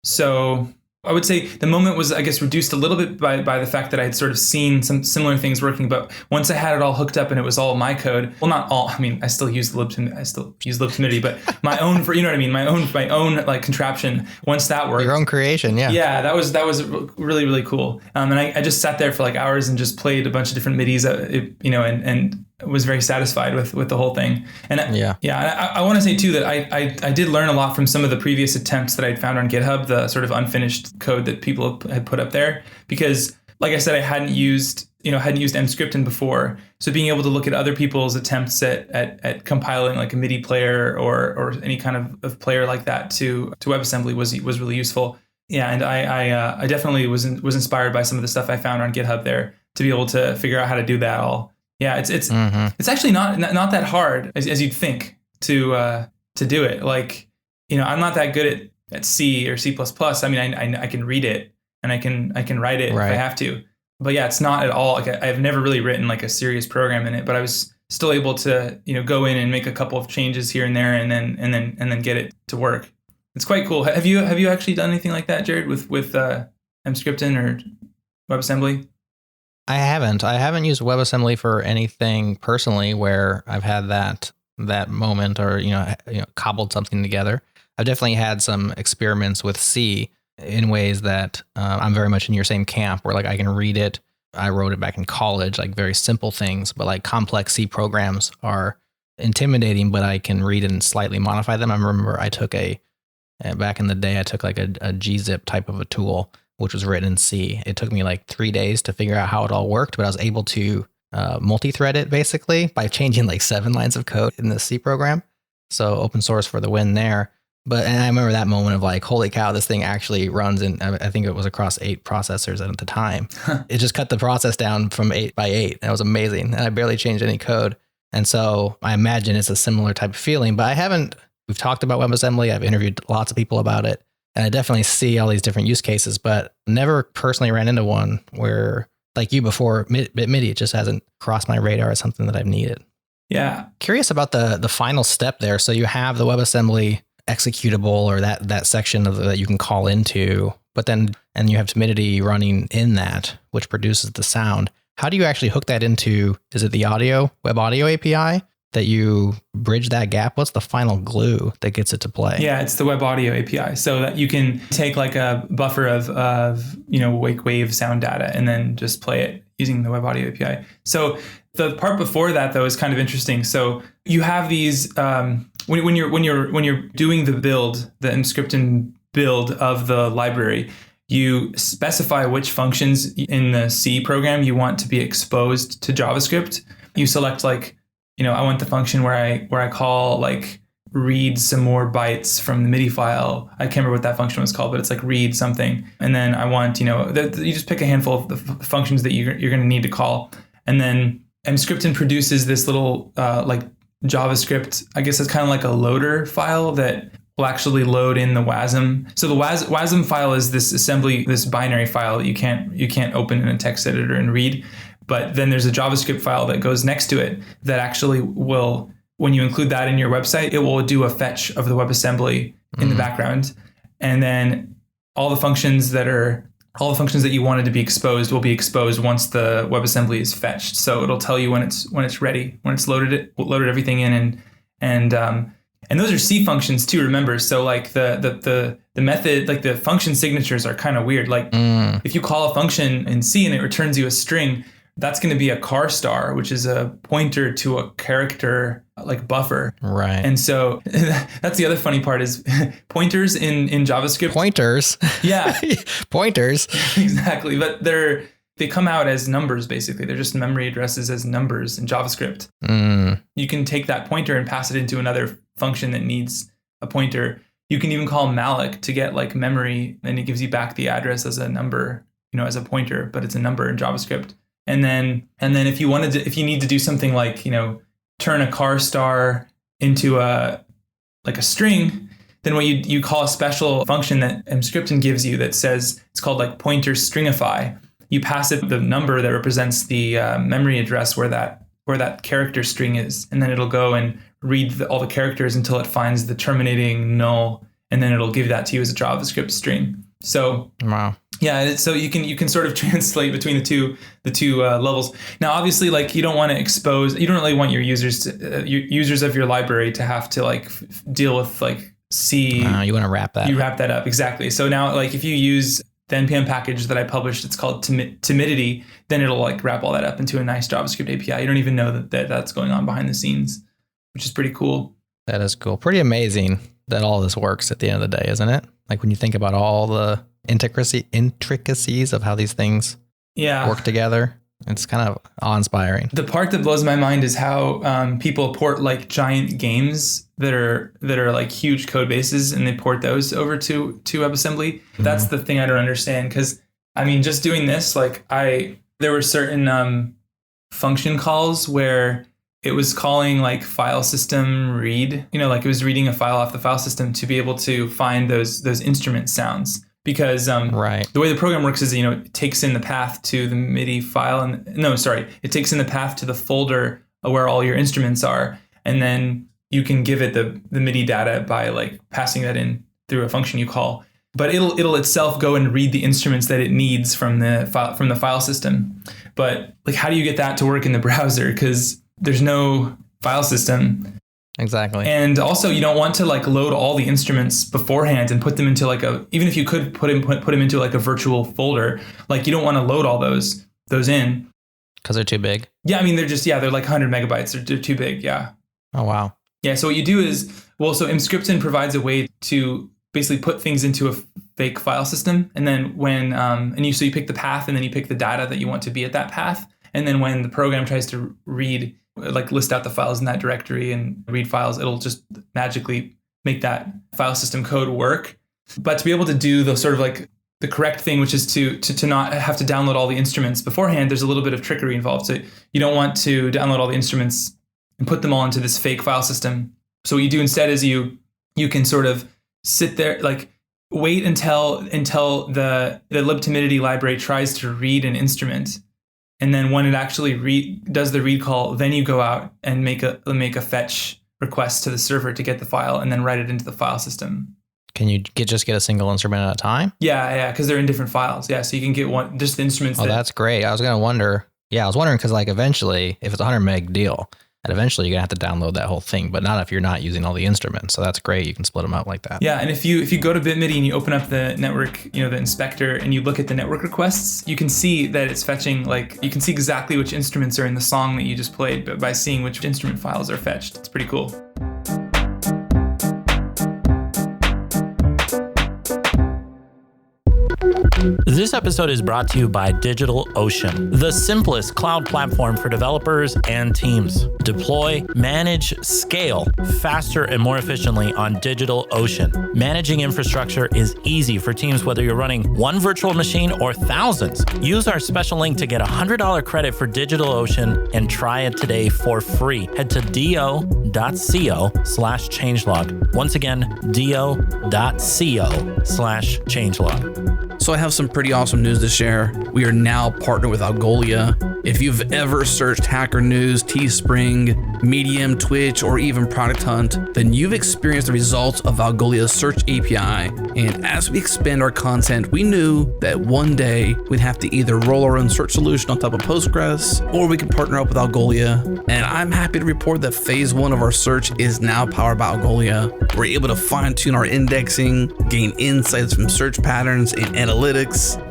Speaker 4: So I would say the moment was, I guess, reduced a little bit by the fact that I had sort of seen some similar things working. But once I had it all hooked up and it was all my code, well, not all. I mean, I still use lib2MIDI, but my own, my own like contraption. Once that worked,
Speaker 3: your own creation,
Speaker 4: yeah, that was really, really cool. And I just sat there for like hours and just played a bunch of different MIDIs, and was very satisfied with the whole thing. And I want to say too that I did learn a lot from some of the previous attempts that I'd found on GitHub, the sort of unfinished code that people had put up there, because like I said, I hadn't used Mscripten before. So being able to look at other people's attempts at compiling like a MIDI player or any kind of player like that to WebAssembly was really useful. Yeah, and I definitely was inspired by some of the stuff I found on GitHub there to be able to figure out how to do that all. Yeah, it's actually not that hard as you'd think to do it. Like, I'm not that good at C or C++. I mean, I can read it and I can write it if I have to. But yeah, it's not at all like I've never really written like a serious program in it. But I was still able to go in and make a couple of changes here and there and then get it to work. It's quite cool. Have you actually done anything like that, Jared, with Mscripten or WebAssembly?
Speaker 3: I haven't used WebAssembly for anything personally where I've had that moment or cobbled something together. I've definitely had some experiments with C in ways that I'm very much in your same camp, where like I can read it. I wrote it back in college, like very simple things, but like complex C programs are intimidating, but I can read and slightly modify them. I remember back in the day, I took like a gzip type of a tool, which was written in C. It took me like 3 days to figure out how it all worked, but I was able to multi-thread it basically by changing like 7 lines of code in the C program. So open source for the win there. And I remember that moment of like, holy cow, this thing actually runs in, I think it was across 8 processors at the time. It just cut the process down from 8 by 8. That was amazing. And I barely changed any code. And so I imagine it's a similar type of feeling, but we've talked about WebAssembly. I've interviewed lots of people about it. And I definitely see all these different use cases, but never personally ran into one where, like you before, BitMidi, it just hasn't crossed my radar as something that I've needed.
Speaker 4: Yeah.
Speaker 3: Curious about the final step there. So you have the WebAssembly executable or that section that you can call into, and you have MIDI running in that, which produces the sound. How do you actually hook that into, is it the web audio API? That you bridge that gap? What's the final glue that gets it to play? Yeah,
Speaker 4: it's the web audio API, so that you can take like a buffer of wake wave sound data and then just play it using the web audio API. So the part before that though is kind of interesting. So you have these when you're doing the build, the Mscripten build of the library, you specify which functions in the C program you want to be exposed to JavaScript. You select like, I want the function where I call like read some more bytes from the MIDI file. I can't remember what that function was called, but it's like read something. And then I want, you just pick a handful of the functions that you're going to need to call. And then Mscripten produces this little like JavaScript, I guess it's kind of like a loader file that will actually load in the WASM. So the WASM file is this assembly, this binary file that you can't open in a text editor and read. But then there's a JavaScript file that goes next to it that actually will, when you include that in your website, it will do a fetch of the WebAssembly in the background. And then all the functions that you wanted to be exposed will be exposed once the WebAssembly is fetched. So it'll tell you when it's ready, when it's loaded everything in, and those are C functions too, remember. So like the method, like the function signatures are kind of weird. Like if you call a function in C and it returns you a string, that's going to be a char star, which is a pointer to a character like buffer.
Speaker 3: Right.
Speaker 4: And so that's the other funny part is pointers in JavaScript.
Speaker 3: Pointers.
Speaker 4: Yeah.
Speaker 3: Pointers.
Speaker 4: Exactly. But they come out as numbers, basically. They're just memory addresses as numbers in JavaScript. You can take that pointer and pass it into another function that needs a pointer. You can even call malloc to get like memory, and it gives you back the address as a number, as a pointer, but it's a number in JavaScript. And then if you need to do something like, turn a char star into a string, then what you call a special function that Emscripten gives you that says, it's called like pointer stringify. You pass it the number that represents the memory address where that character string is, and then it'll go and read all the characters until it finds the terminating null, and then it'll give that to you as a JavaScript string. So
Speaker 3: wow.
Speaker 4: Yeah, so you can sort of translate between the two levels. Now, obviously, like you don't want to expose, you don't really want your users of your library to have to like deal with like C.
Speaker 3: You want to wrap that.
Speaker 4: You wrap that up, exactly. So now, like if you use the npm package that I published, it's called timidity, then it'll like wrap all that up into a nice JavaScript API. You don't even know that that's going on behind the scenes, which is pretty cool.
Speaker 3: That is cool. Pretty amazing that all this works at the end of the day, isn't it? Like when you think about all the intricacies of how these things work together, it's kind of awe-inspiring.
Speaker 4: The part that blows my mind is how people port like giant games that are like huge code bases, and they port those over to WebAssembly. That's the thing I don't understand, because I mean, just doing this, like there were certain function calls where it was calling like file system read, like it was reading a file off the file system to be able to find those instrument sounds. Because the way the program works is, it takes in the path to the MIDI file. It takes in the path to the folder where all your instruments are. And then you can give it the MIDI data by like passing that in through a function you call. But it'll itself go and read the instruments that it needs from the file system. But like, how do you get that to work in the browser? Because there's no file system.
Speaker 3: Exactly. And
Speaker 4: also, you don't want to like load all the instruments beforehand and put them into like even if you could put them into like a virtual folder, like you don't want to load all those in.
Speaker 3: Because they're too big?
Speaker 4: Yeah, I mean, they're like 100 megabytes. They're too big, yeah.
Speaker 3: Oh, wow.
Speaker 4: Yeah, so what you do is, so Emscripten provides a way to basically put things into a fake file system. And then when, so you pick the path, and then you pick the data that you want to be at that path. And then when the program tries to read, like list out the files in that directory and read files, it'll just magically make that file system code work. But to be able to do the sort of like the correct thing, which is to not have to download all the instruments beforehand, there's a little bit of trickery involved. So you don't want to download all the instruments and put them all into this fake file system. So what you do instead is you can sort of sit there, like wait until the libtimidity library tries to read an instrument. And then when it actually does the read call, then you go out and make a fetch request to the server to get the file and then write it into the file system.
Speaker 3: Can you just get a single instrument at a time?
Speaker 4: Yeah, because they're in different files. Yeah, so you can get just the instruments.
Speaker 3: Oh, that's great. I was wondering because like eventually, if it's a 100 meg deal, and eventually you're gonna have to download that whole thing, but not if you're not using all the instruments. So that's great. You can split them out like that.
Speaker 4: Yeah, and if you go to BitMidi and you open up the network, the inspector, and you look at the network requests, you can see that it's fetching, like you can see exactly which instruments are in the song that you just played, but by seeing which instrument files are fetched. It's pretty cool.
Speaker 2: This episode is brought to you by DigitalOcean, the simplest cloud platform for developers and teams. Deploy, manage, scale faster and more efficiently on DigitalOcean. Managing infrastructure is easy for teams whether you're running one virtual machine or thousands. Use our special link to get $100 credit for DigitalOcean and try it today for free. Head to do.co/changelog. Once again, do.co/changelog.
Speaker 1: So I have some pretty awesome news to share. We are now partnered with Algolia. If you've ever searched Hacker News, Teespring, Medium, Twitch, or even Product Hunt, then you've experienced the results of Algolia's search API. And as we expand our content, we knew that one day we'd have to either roll our own search solution on top of Postgres, or we could partner up with Algolia. And I'm happy to report that phase 1 of our search is now powered by Algolia. We're able to fine-tune our indexing, gain insights from search patterns and analytics.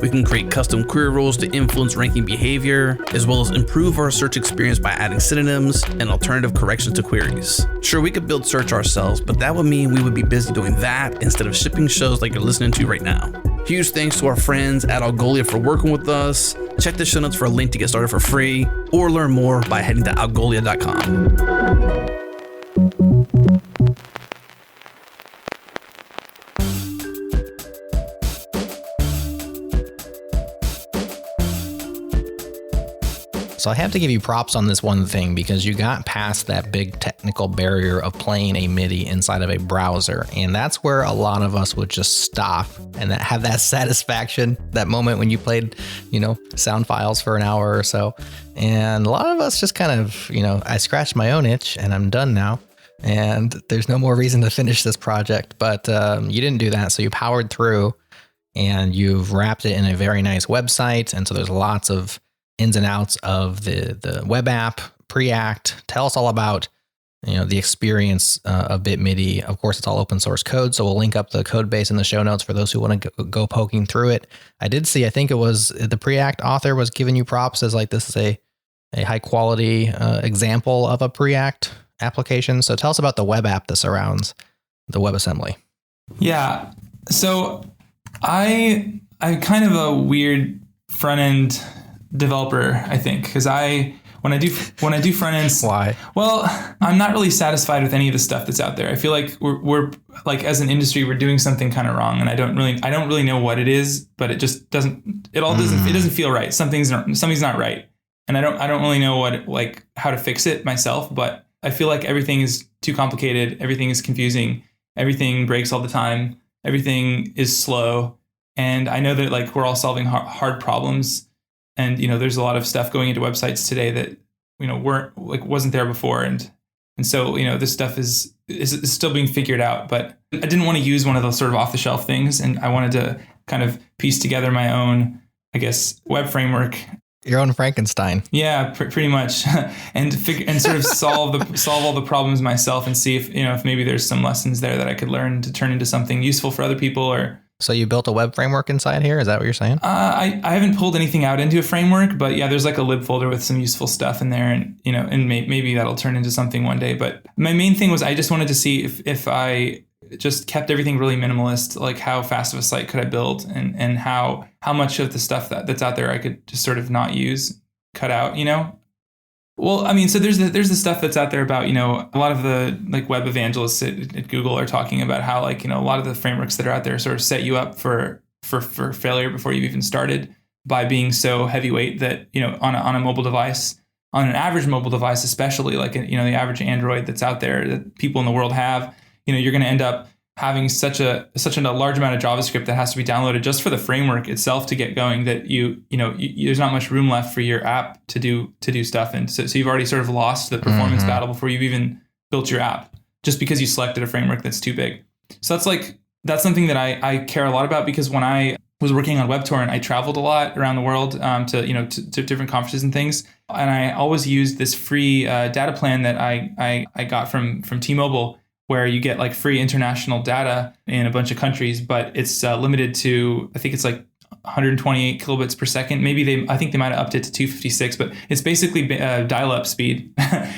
Speaker 1: We can create custom query rules to influence ranking behavior, as well as improve our search experience by adding synonyms and alternative corrections to queries. Sure, we could build search ourselves, but that would mean we would be busy doing that instead of shipping shows like you're listening to right now. Huge thanks to our friends at Algolia for working with us. Check the show notes for a link to get started for free, or learn more by heading to algolia.com.
Speaker 3: So I have to give you props on this one thing, because you got past that big technical barrier of playing a MIDI inside of a browser. And that's where a lot of us would just stop and have that satisfaction, that moment when you played, sound files for an hour or so. And a lot of us just kind of, I scratched my own itch and I'm done now. And there's no more reason to finish this project. But you didn't do that. So you powered through and you've wrapped it in a very nice website. And so there's lots of ins and outs of the web app, Preact. Tell us all about the experience of BitMidi. Of course, it's all open source code, so we'll link up the code base in the show notes for those who want to go poking through it. I did see, I think it was the Preact author was giving you props as like this is a high quality example of a Preact application. So tell us about the web app that surrounds the WebAssembly.
Speaker 4: Yeah, so I'm kind of a weird front end developer, I think, because when I do front ends,
Speaker 3: why?
Speaker 4: Well, I'm not really satisfied with any of the stuff that's out there. I feel like we're like, as an industry, we're doing something kind of wrong, and I don't really know what it is, but it just doesn't feel right. Something's not right, and I don't really know how to fix it myself. But I feel like everything is too complicated. Everything is confusing. Everything breaks all the time. Everything is slow, and I know that we're all solving hard problems. And, there's a lot of stuff going into websites today that, wasn't there before. And so, this stuff is still being figured out. But I didn't want to use one of those sort of off the shelf things. And I wanted to kind of piece together my own, web framework.
Speaker 3: Your own Frankenstein.
Speaker 4: Yeah, pretty much. and sort of solve all the problems myself and see if maybe there's some lessons there that I could learn to turn into something useful for other people. Or
Speaker 3: so you built a web framework inside here? Is that what you're saying?
Speaker 4: I haven't pulled anything out into a framework, but yeah, there's like a lib folder with some useful stuff in there, and and maybe that'll turn into something one day. But my main thing was I just wanted to see if I just kept everything really minimalist, like how fast of a site could I build, and how much of the stuff that's out there I could just sort of not use, cut out, Well, I mean, so there's the stuff that's out there about, a lot of the web evangelists at Google are talking about how a lot of the frameworks that are out there sort of set you up for failure before you've even started by being so heavyweight that, on a mobile device, on an average mobile device, especially the average Android that's out there that people in the world have, you're going to end up having such a large amount of JavaScript that has to be downloaded just for the framework itself to get going that there's not much room left for your app to do stuff. And so you've already sort of lost the performance battle before you've even built your app, just because you selected a framework that's too big. So that's something that I care a lot about, because when I was working on WebTorrent, I traveled a lot around the world to different conferences and things. And I always used this free data plan that I got from T-Mobile, where you get free international data in a bunch of countries, but it's limited to, I think it's 128 kilobits per second. I think they might have upped it to 256, but it's basically dial-up speed,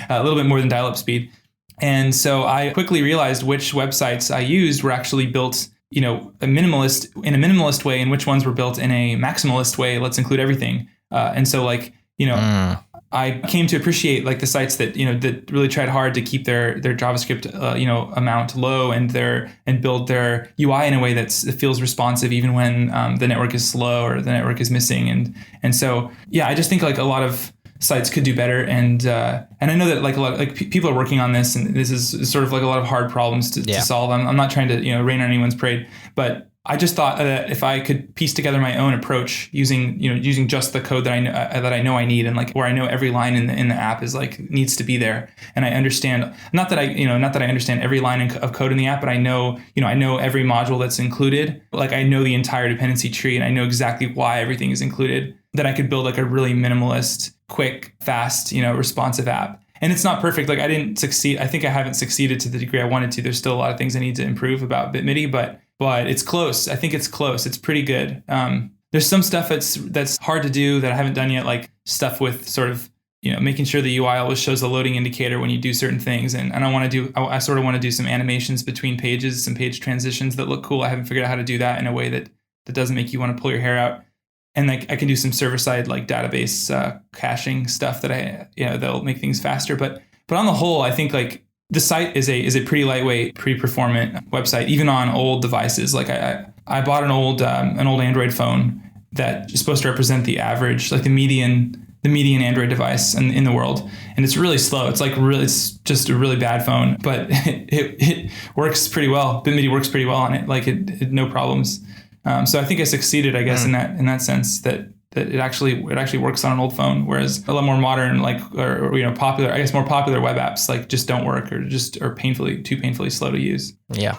Speaker 4: a little bit more than dial-up speed. And so I quickly realized which websites I used were actually built a minimalist way and which ones were built in a maximalist way. Let's include everything. And so like, I came to appreciate like the sites that, that really tried hard to keep their JavaScript, amount low and build their UI in a way that feels responsive even when the network is slow or the network is missing. And so, yeah, I just think like a lot of sites could do better. And I know that like a lot of like people are working on this, and this is sort of like a lot of hard problems to solve. I'm not trying to, rain on anyone's parade, but I just thought that if I could piece together my own approach using just the code that I know I need, and like where I know every line in the app is like needs to be there, and I understand not that I understand every line of code in the app, but I know every module that's included. Like I know the entire dependency tree, and I know exactly why everything is included. That I could build like a really minimalist, quick, fast, responsive app. And it's not perfect. Like I didn't succeed. I think I haven't succeeded to the degree I wanted to. There's still a lot of things I need to improve about BitMidi, but it's close. I think it's close. It's pretty good. There's some stuff that's hard to do that I haven't done yet, like stuff with sort of, making sure the UI always shows the loading indicator when you do certain things. And I sort of want to do some animations between pages, some page transitions that look cool. I haven't figured out how to do that in a way that doesn't make you want to pull your hair out. And like I can do some server-side like database caching stuff that that'll make things faster. But on the whole, I think like the site is a pretty lightweight, pretty performant website, even on old devices. Like I bought an old Android phone that is supposed to represent the average, like the median Android device in the world, and it's really slow. It's just a really bad phone, but it works pretty well. BitMidi works pretty well on it. Like it no problems. So I think I succeeded, I guess, in that sense that it actually works on an old phone, whereas a lot more modern, like or popular, I guess more popular web apps like just don't work or just are too painfully slow to use.
Speaker 3: Yeah.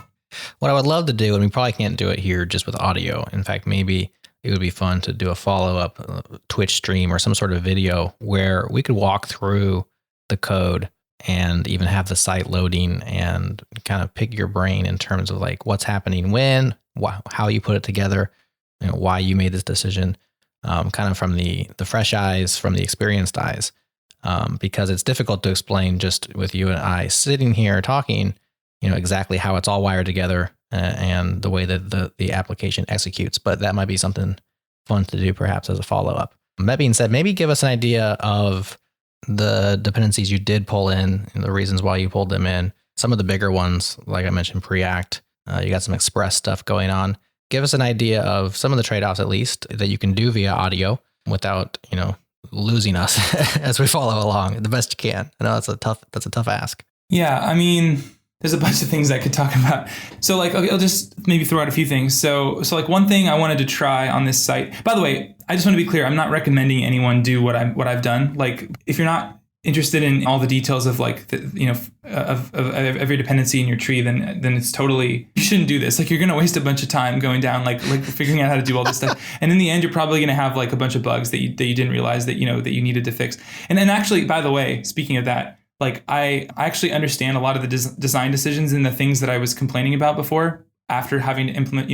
Speaker 3: What I would love to do, and we probably can't do it here just with audio. In fact, maybe it would be fun to do a follow-up Twitch stream or some sort of video where we could walk through the code and even have the site loading and kind of pick your brain in terms of like what's happening when, how you put it together, why you made this decision, kind of from the fresh eyes, from the experienced eyes, because it's difficult to explain just with you and I sitting here talking, exactly how it's all wired together and the way that the application executes. But that might be something fun to do perhaps as a follow-up. That being said, maybe give us an idea of the dependencies you did pull in and the reasons why you pulled them in. Some of the bigger ones, like I mentioned, Preact, you got some Express stuff going on. Give us an idea of some of the trade-offs, at least, that you can do via audio without, losing us as we follow along the best you can. I know that's a tough ask.
Speaker 4: Yeah, I mean, there's a bunch of things I could talk about. So like, I'll just maybe throw out a few things. So like one thing I wanted to try on this site, by the way, I just want to be clear. I'm not recommending anyone do what I've done. Like if you're not interested in all the details of like, of every dependency in your tree, then it's totally, you shouldn't do this. Like you're going to waste a bunch of time going down, like figuring out how to do all this stuff. And in the end, you're probably going to have like a bunch of bugs that you didn't realize that you needed to fix. And then actually, by the way, speaking of that, like I actually understand a lot of the design decisions and the things that I was complaining about before after having to implement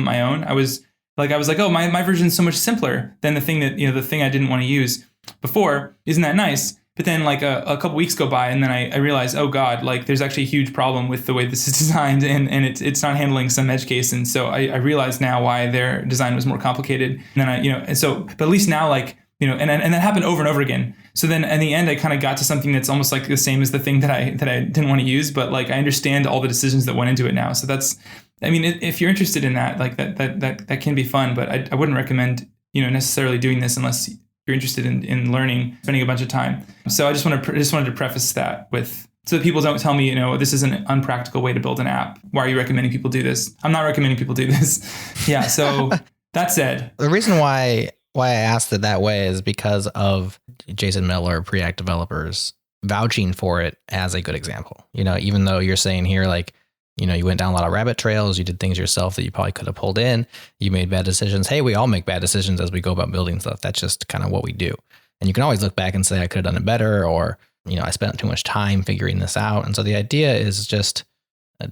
Speaker 4: my own. I was like, oh, my version is so much simpler than the thing that, the thing I didn't want to use before. Isn't that nice? But then like a couple weeks go by and then I realized, oh God, like there's actually a huge problem with the way this is designed and it's not handling some edge case. And so I realized now why their design was more complicated. And then but at least now like, and that happened over and over again. So then in the end, I kind of got to something that's almost like the same as the thing that I didn't want to use, but like I understand all the decisions that went into it now. So that's, I mean, if you're interested in that, like that can be fun, but I wouldn't recommend, necessarily doing this unless you're interested in learning, spending a bunch of time. So I just wanted to preface that with, so that people don't tell me, this is an unpractical way to build an app. Why are you recommending people do this? I'm not recommending people do this. Yeah. So that said,
Speaker 3: the reason why I asked it that way is because of Jason Miller, Preact developers, vouching for it as a good example. Even though you're saying here, like, you went down a lot of rabbit trails, you did things yourself that you probably could have pulled in, you made bad decisions. Hey, we all make bad decisions as we go about building stuff. That's just kind of what we do. And you can always look back and say, I could have done it better, or, I spent too much time figuring this out. And so the idea is just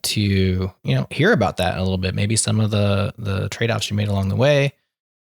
Speaker 3: to, hear about that a little bit, maybe some of the trade-offs you made along the way.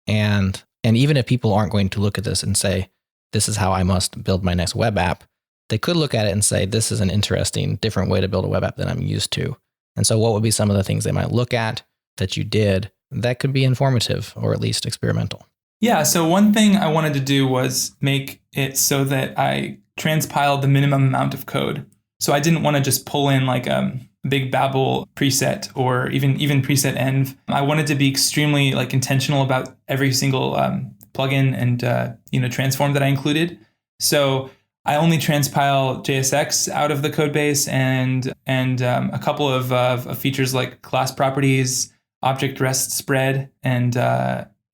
Speaker 3: And even if people aren't going to look at this and say, this is how I must build my next web app, they could look at it and say, this is an interesting, different way to build a web app than I'm used to. And so what would be some of the things they might look at that you did that could be informative or at least experimental.
Speaker 4: Yeah. So one thing I wanted to do was make it so that I transpiled the minimum amount of code. So I didn't want to just pull in like a big Babel preset or even preset env. I wanted to be extremely like intentional about every single plugin and transform that I included. So I only transpile JSX out of the code base and a couple of features like class properties, object rest spread, and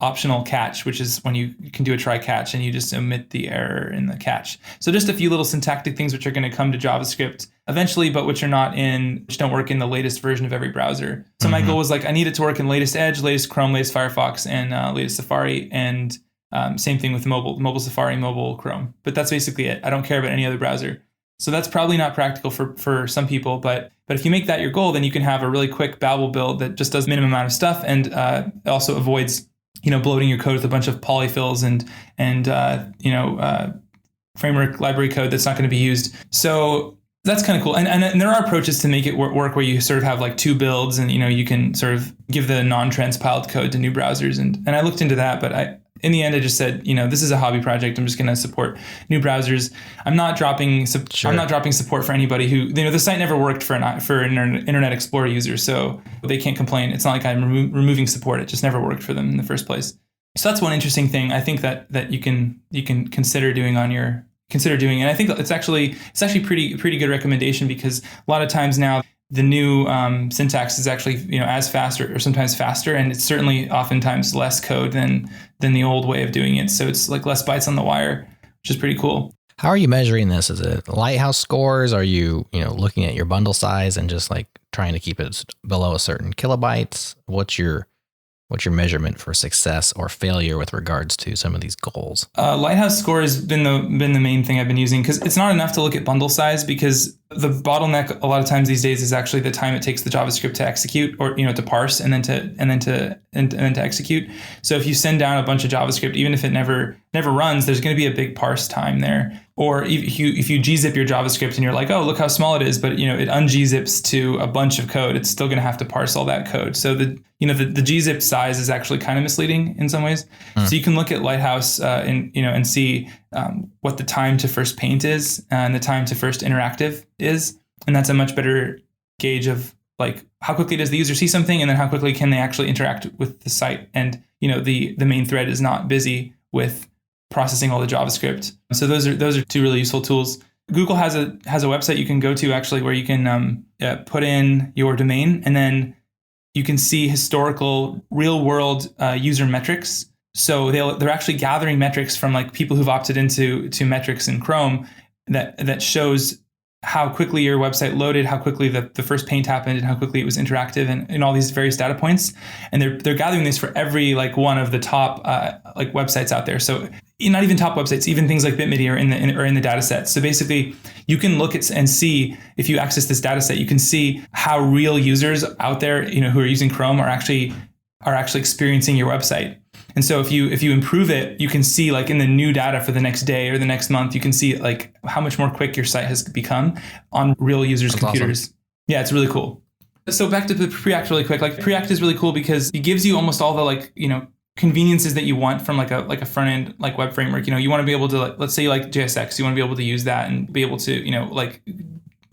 Speaker 4: optional catch, which is when you can do a try catch and you just omit the error in the catch. So just a few little syntactic things which are going to come to JavaScript eventually, but which don't work in the latest version of every browser. So my goal was like, I need it to work in latest Edge, latest Chrome, latest Firefox, and latest Safari, and same thing with mobile Safari, mobile Chrome. But that's basically it. I don't care about any other browser. So that's probably not practical for some people, but if you make that your goal, then you can have a really quick Babel build that just does minimum amount of stuff and also avoids bloating your code with a bunch of polyfills and framework library code that's not going to be used. So that's kind of cool. And there are approaches to make it work where you sort of have like two builds and, you can sort of give the non-transpiled code to new browsers. And I looked into that, but in the end, I just said, this is a hobby project. I'm just going to support new browsers. I'm not dropping support for anybody who, the site never worked for an Internet Explorer user, so they can't complain. It's not like I'm removing support. It just never worked for them in the first place. So that's one interesting thing I think that you can consider doing and I think it's actually pretty good recommendation, because a lot of times now the new syntax is actually as fast or sometimes faster, and it's certainly oftentimes less code than the old way of doing it. So it's like less bytes on the wire, which is pretty cool.
Speaker 3: How are you measuring this? Is it Lighthouse scores? Are you looking at your bundle size and just like trying to keep it below a certain kilobytes? What's your measurement for success or failure with regards to some of these goals?
Speaker 4: Lighthouse score has been the main thing I've been using, because it's not enough to look at bundle size, because the bottleneck a lot of times these days is actually the time it takes the JavaScript to execute, or to parse and then to execute. So if you send down a bunch of JavaScript, even if it never runs, there's going to be a big parse time there. Or if you gzip your JavaScript and you're like, oh, look how small it is, but it ungzips to a bunch of code, it's still going to have to parse all that code. So the gzip size is actually kind of misleading in some ways. So you can look at Lighthouse and see what the time to first paint is and the time to first interactive is, and that's a much better gauge of like how quickly does the user see something, and then how quickly can they actually interact with the site. And the main thread is not busy with processing all the JavaScript. So those are two really useful tools. Google has a website you can go to actually where you can put in your domain, and then you can see historical real world user metrics. So they're actually gathering metrics from like people who've opted into metrics in Chrome that shows how quickly your website loaded, how quickly the first paint happened, and how quickly it was interactive, and all these various data points. And they're gathering this for every like one of the top like websites out there. So not even top websites, even things like BitMidi are in the data set. So basically, you can look at and see, if you access this data set, you can see how real users out there, who are using Chrome are actually experiencing your website. And so if you improve it, you can see like in the new data for the next day or the next month, you can see like how much more quick your site has become on real users'
Speaker 3: That's
Speaker 4: computers. Awesome. Yeah, it's really cool. So back to the Preact really quick. Like Preact is really cool because it gives you almost all the like, conveniences that you want from like a front end like web framework. You want to be able to, like, let's say you like JSX, you want to be able to use that and be able to, like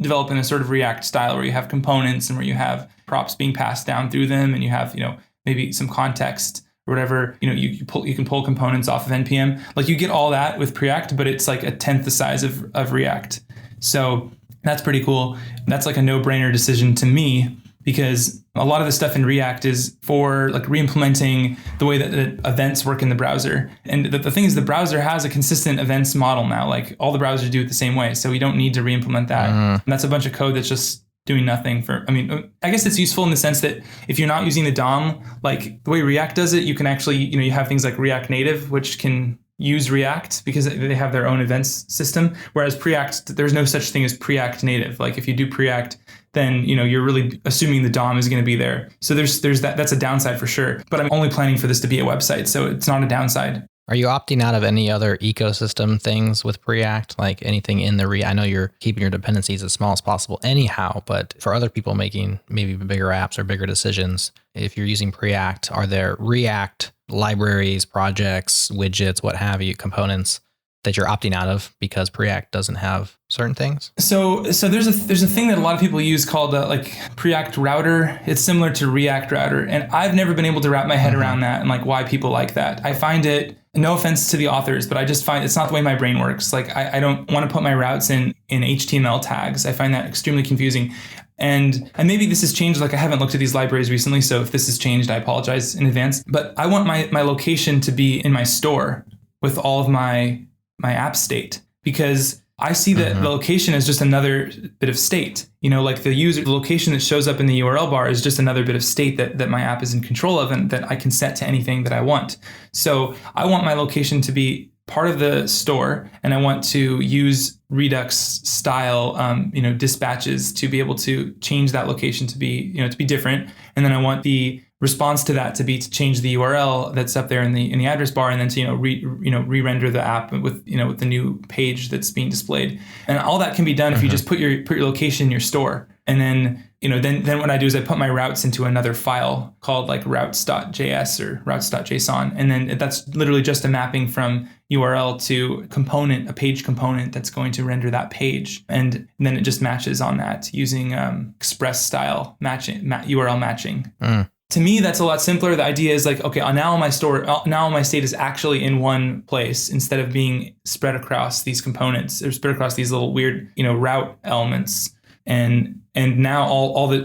Speaker 4: develop in a sort of React style where you have components and where you have props being passed down through them, and you have, maybe some context or whatever, you can pull components off of NPM. Like you get all that with Preact, but it's like a tenth the size of React. So that's pretty cool. That's like a no-brainer decision to me, because a lot of the stuff in React is for like re-implementing the way that the events work in the browser. And the thing is, the browser has a consistent events model now. Like all the browsers do it the same way. So we don't need to re-implement that. And that's a bunch of code that's just doing nothing I guess it's useful in the sense that if you're not using the DOM, like the way React does it, you can actually, you have things like React Native, which can use React because they have their own events system. Whereas Preact, there's no such thing as Preact Native. Like if you do Preact, then, you're really assuming the DOM is going to be there. So there's that's a downside for sure. But I'm only planning for this to be a website, so it's not a downside.
Speaker 3: Are you opting out of any other ecosystem things with Preact? Like anything in the I know you're keeping your dependencies as small as possible anyhow, but for other people making maybe bigger apps or bigger decisions, if you're using Preact, are there React libraries, projects, widgets, what have you, components that you're opting out of because Preact doesn't have certain things?
Speaker 4: So there's a thing that a lot of people use called like Preact router. It's similar to React router, and I've never been able to wrap my head around that and like why people like that. I find it, no offense to the authors, but I just find it's not the way my brain works. Like I don't want to put my routes in HTML tags. I find that extremely confusing. And maybe this has changed. Like I haven't looked at these libraries recently, so if this has changed, I apologize in advance. But I want my location to be in my store with all of my app state, because I see that the location is just another bit of state. You know, like the location that shows up in the URL bar is just another bit of state that my app is in control of and that I can set to anything that I want. So I want my location to be part of the store, and I want to use Redux style, dispatches to be able to change that location to be different. And then I want the response to that to be to change the URL that's up there in the address bar, and then to re-render the app with the new page that's being displayed. And all that can be done if you just put your location in your store. And then then what I do is I put my routes into another file called like routes.js or routes.json, and then that's literally just a mapping from URL to component, a page component that's going to render that page, and then it just matches on that using Express style matching, URL matching. To me, that's a lot simpler. The idea is like, okay, now my state is actually in one place instead of being spread across these components or spread across these little weird, route elements. And now all the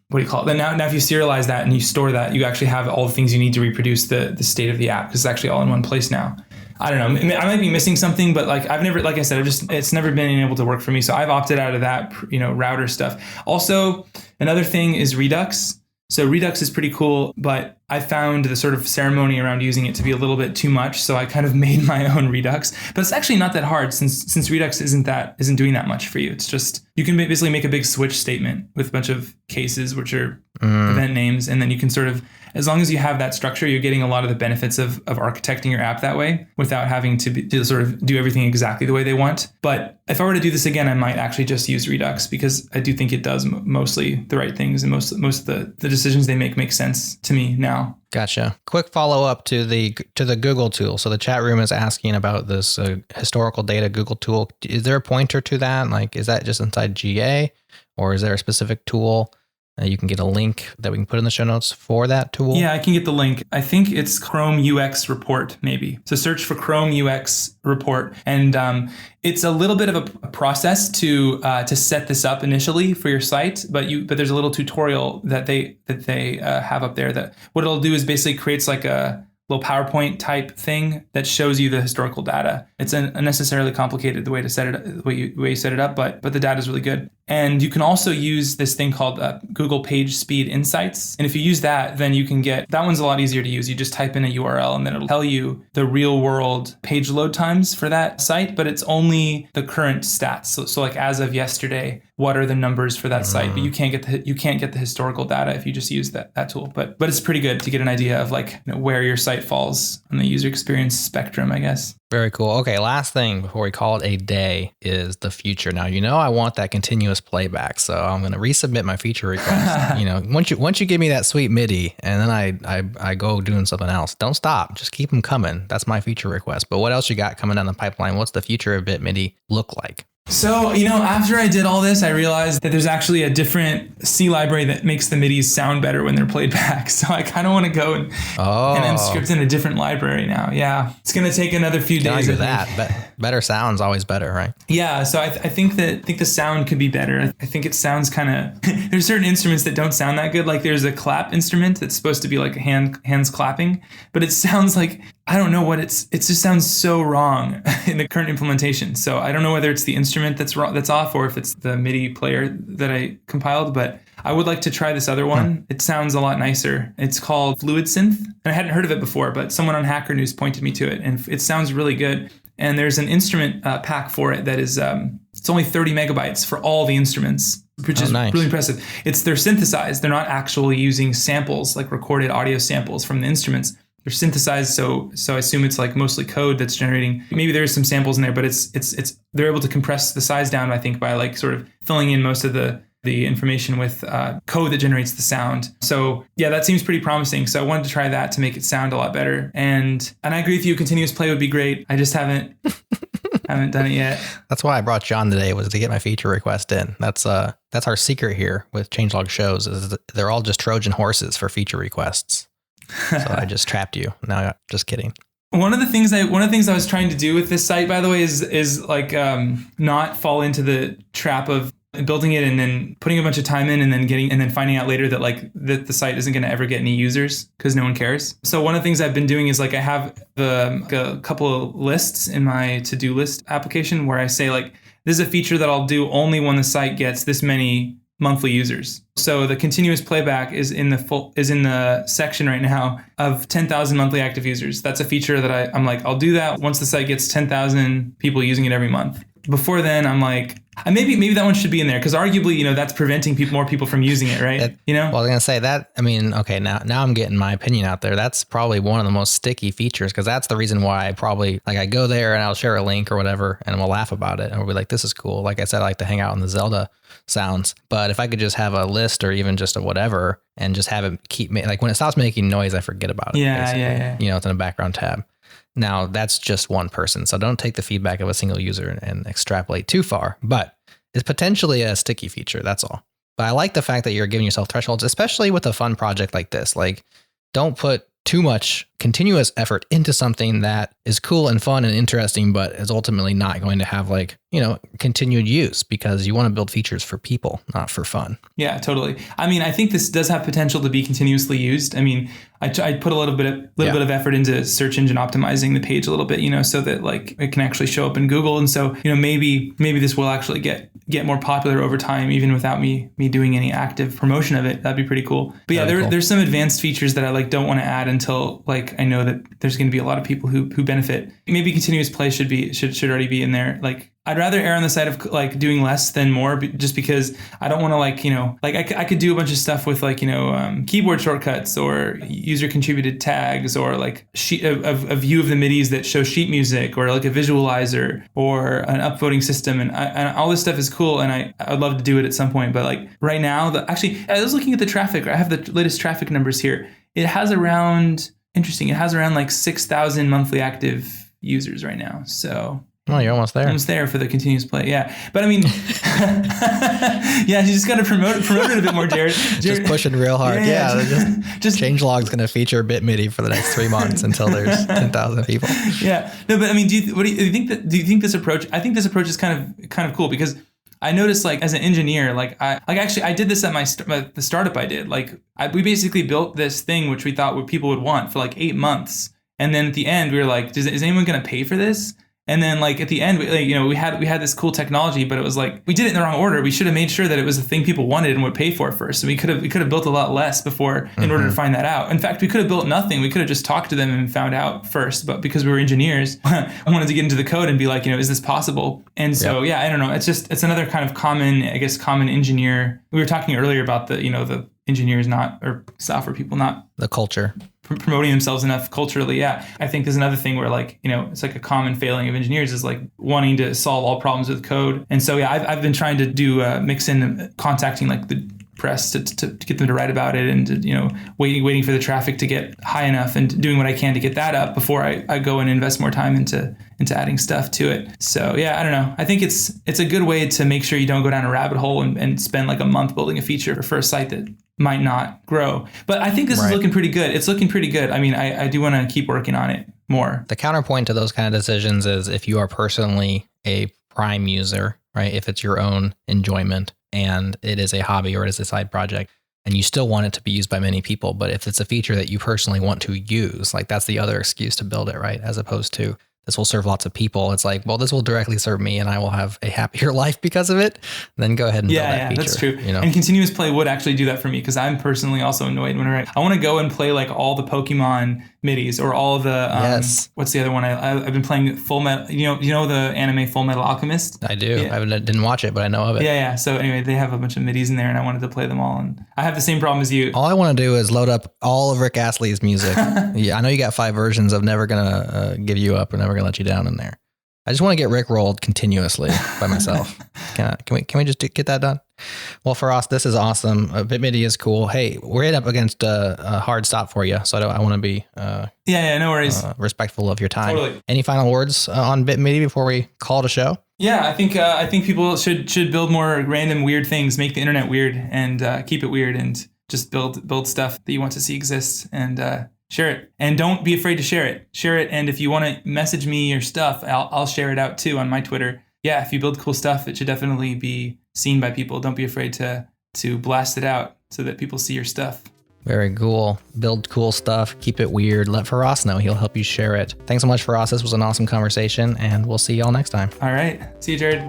Speaker 4: what do you call it? Now if you serialize that and you store that, you actually have all the things you need to reproduce the state of the app, because it's actually all in one place now. I don't know. I might be missing something, but like like I said, it's never been able to work for me. So I've opted out of that, router stuff. Also, another thing is Redux. So Redux is pretty cool, but I found the sort of ceremony around using it to be a little bit too much. So I kind of made my own Redux, but it's actually not that hard since Redux isn't doing that much for you. It's just, you can basically make a big switch statement with a bunch of cases, which are event names. And then you can sort of, as long as you have that structure, you're getting a lot of the benefits of architecting your app that way without having to sort of do everything exactly the way they want. But if I were to do this again, I might actually just use Redux, because I do think it does mostly the right things, and most of the decisions they make sense to me now.
Speaker 3: Gotcha. Quick follow up to the Google tool. So the chat room is asking about this historical data Google tool. Is there a pointer to that? Like, is that just inside GA, or is there a specific tool? You can get a link that we can put in the show notes for that tool.
Speaker 4: Yeah, I can get the link. I think it's Chrome UX report, maybe. So search for Chrome UX report, and it's a little bit of a process to set this up initially for your site. But there's a little tutorial that they have up there that what it'll do is basically creates like a little PowerPoint type thing that shows you the historical data. It's unnecessarily complicated the way you set it up, but the data is really good. And you can also use this thing called Google Page Speed Insights. And if you use that, then you can that one's a lot easier to use. You just type in a URL and then it'll tell you the real world page load times for that site, but it's only the current stats. So like as of yesterday, what are the numbers for that site? But you can't get the historical data if you just use that tool. But it's pretty good to get an idea of like where your site falls on the user experience spectrum, I guess.
Speaker 3: Very cool. Okay, last thing before we call it a day is the future. Now, I want that continuous playback, so I'm going to resubmit my feature request. Once you give me that sweet MIDI, and then I go doing something else, don't stop. Just keep them coming. That's my feature request. But what else you got coming down the pipeline? What's the future of BitMidi look like?
Speaker 4: So, after I did all this, I realized that there's actually a different C library that makes the MIDIs sound better when they're played back. So I kind of want to go and script in a different library now. Yeah. It's going to take another few days of that.
Speaker 3: But better sound's always better, right?
Speaker 4: Yeah. So I think the sound could be better. I think it sounds kind of, there's certain instruments that don't sound that good. Like there's a clap instrument that's supposed to be like hands clapping, but it sounds like, I don't know what it just sounds so wrong in the current implementation. So I don't know whether it's the instrument that's off or if it's the MIDI player that I compiled, but I would like to try this other one. It sounds a lot nicer. It's called Fluid Synth. And I hadn't heard of it before, but someone on Hacker News pointed me to it, and it sounds really good. And there's an instrument pack for it that is, it's only 30 megabytes for all the instruments, which is
Speaker 3: nice.
Speaker 4: Really impressive. They're synthesized. They're not actually using samples, like recorded audio samples from the instruments. they're synthesized. So I assume it's like mostly code that's generating. Maybe there's some samples in there, but it's they're able to compress the size down, I think, by like sort of filling in most of the information with code that generates the sound. So yeah, that seems pretty promising. So I wanted to try that to make it sound a lot better. And I agree with you, continuous play would be great. I just haven't done it yet.
Speaker 3: That's why I brought John today, was to get my feature request in. That's our secret here with changelog shows, is that they're all just Trojan horses for feature requests. So I just trapped you. No, just kidding.
Speaker 4: One of the things I was trying to do with this site, by the way, is like not fall into the trap of building it and then putting a bunch of time in and then finding out later that like that the site isn't going to ever get any users because no one cares. So one of the things I've been doing is like I have a couple of lists in my to-do list application where I say like, this is a feature that I'll do only when the site gets this many monthly users. So the continuous playback is in the section right now of 10,000 monthly active users. That's a feature that I'm like, I'll do that once the site gets 10,000 people using it every month. Before then, I'm like, maybe that one should be in there because arguably, that's preventing more people from using it, right?
Speaker 3: Well, I was gonna say that. I mean, okay, now I'm getting my opinion out there. That's probably one of the most sticky features because that's the reason why I probably like I go there and I'll share a link or whatever and we'll laugh about it and we'll be like, this is cool. Like I said, I like to hang out in the Zelda sounds, but if I could just have a list or even just a whatever and just have it keep like when it stops making noise, I forget about it.
Speaker 4: Yeah.
Speaker 3: It's in a background tab. Now that's just one person. So don't take the feedback of a single user and extrapolate too far, but it's potentially a sticky feature. That's all. But I like the fact that you're giving yourself thresholds, especially with a fun project like this. Like don't put too much continuous effort into something that is cool and fun and interesting, but is ultimately not going to have like, continued use because you want to build features for people, not for fun.
Speaker 4: Yeah, totally. I mean, I think this does have potential to be continuously used. I mean, I put a little bit of effort into search engine optimizing the page a little bit, so that like it can actually show up in Google. And so, maybe this will actually get more popular over time, even without me doing any active promotion of it. That'd be pretty cool. But yeah, there's some advanced features that I like don't want to add until like I know that there's going to be a lot of people who benefit. Maybe continuous play should already be in there. Like I'd rather err on the side of like doing less than more, just because I don't want to like, I could do a bunch of stuff with like, keyboard shortcuts or user contributed tags or like a view of the MIDIs that show sheet music or like a visualizer or an upvoting system. And all this stuff is cool. And I'd love to do it at some point. But like right now, I was looking at the traffic. I have the latest traffic numbers here. It has around like 6,000 monthly active users right now. So.
Speaker 3: Oh, you're almost there.
Speaker 4: Almost there for the continuous play, yeah. But I mean, yeah, you just got to promote it a bit more, Jared.
Speaker 3: Just pushing real hard. Yeah, just changelog's going to feature BitMidi for the next 3 months until there's 10,000 people.
Speaker 4: Yeah, no, but I mean, do you think this approach? I think this approach is kind of cool because I noticed like as an engineer, like I did this at the startup I did. Like we basically built this thing which we thought people would want for like 8 months, and then at the end we were like, is anyone going to pay for this? And then like at the end, we had this cool technology, but it was like we did it in the wrong order. We should have made sure that it was the thing people wanted and would pay for first. So we could have built a lot less before in order to find that out. In fact, we could have built nothing. We could have just talked to them and found out first. But because we were engineers, I wanted to get into the code and be like, is this possible? And so yeah, I don't know. It's another kind of common engineer. We were talking earlier about the engineers or software people not
Speaker 3: the culture.
Speaker 4: Promoting themselves enough culturally. Yeah. I think there's another thing where like, it's like a common failing of engineers is like wanting to solve all problems with code. And so, yeah, I've been trying to do mix in contacting like the press to get them to write about it and waiting for the traffic to get high enough and doing what I can to get that up before I go and invest more time into adding stuff to it. So yeah, I don't know. I think it's a good way to make sure you don't go down a rabbit hole and spend like a month building a feature for a site that might not grow. But I think this is looking pretty good. It's looking pretty good. I mean, I do want to keep working on it more.
Speaker 3: The counterpoint to those kind of decisions is if you are personally a prime user, right? If it's your own enjoyment and it is a hobby or it is a side project and you still want it to be used by many people, but if it's a feature that you personally want to use, like that's the other excuse to build it, right? As opposed to this will serve lots of people. It's like, well, this will directly serve me and I will have a happier life because of it. Then go ahead and build that feature.
Speaker 4: That's true.
Speaker 3: You know?
Speaker 4: And continuous play would actually do that for me because I'm personally also annoyed when I want to go and play like all the Pokemon MIDIs or all the what's the other one? I've been playing Full Metal. You know the anime Full Metal Alchemist.
Speaker 3: I do. Yeah. I didn't watch it, but I know of it.
Speaker 4: Yeah. So anyway, they have a bunch of MIDIs in there, and I wanted to play them all. And I have the same problem as you.
Speaker 3: All I want to do is load up all of Rick Astley's music. Yeah, I know you got 5 versions of Never Gonna Give You Up or Never Gonna Let You Down in there. I just want to get Rick rolled continuously by myself. Can we just get that done? Well, Feross, this is awesome. BitMidi is cool. Hey, we're up against a hard stop for you, so I want to be
Speaker 4: no worries.
Speaker 3: Respectful of your time.
Speaker 4: Totally.
Speaker 3: Any final words on BitMidi before we call it a show?
Speaker 4: Yeah, I think people should build more random weird things, make the internet weird, and keep it weird, and just build stuff that you want to see exist, and share it. And don't be afraid to share it. Share it, and if you want to message me your stuff, I'll share it out too on my Twitter. Yeah, if you build cool stuff, it should definitely be seen by people. Don't be afraid to blast it out so that people see your stuff.
Speaker 3: Very cool. Build cool stuff. Keep it weird. Let Feross know. He'll help you share it. Thanks so much, Feross. This was an awesome conversation, and we'll see y'all next time.
Speaker 4: All right. See you, Jared.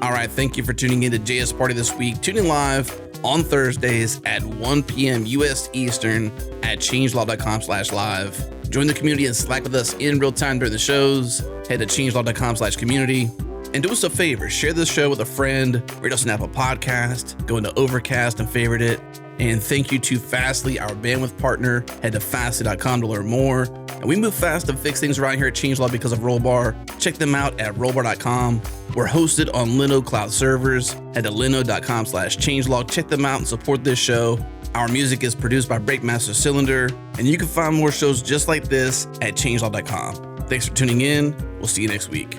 Speaker 1: All right. Thank you for tuning in to JS Party this week. Tune in live on Thursdays at 1 p.m. U.S. Eastern at changelog.com/live. Join the community and Slack with us in real time during the shows. Head to changelog.com/community. And do us a favor, share this show with a friend, rate us an Apple Podcast, go into Overcast and favorite it. And thank you to Fastly, our bandwidth partner. Head to fastly.com to learn more. And we move fast to fix things around here at Changelog because of Rollbar. Check them out at rollbar.com. We're hosted on Linode Cloud servers. Head to linode.com/changelog. Check them out and support this show. Our music is produced by Breakmaster Cylinder. And you can find more shows just like this at changelog.com. Thanks for tuning in. We'll see you next week.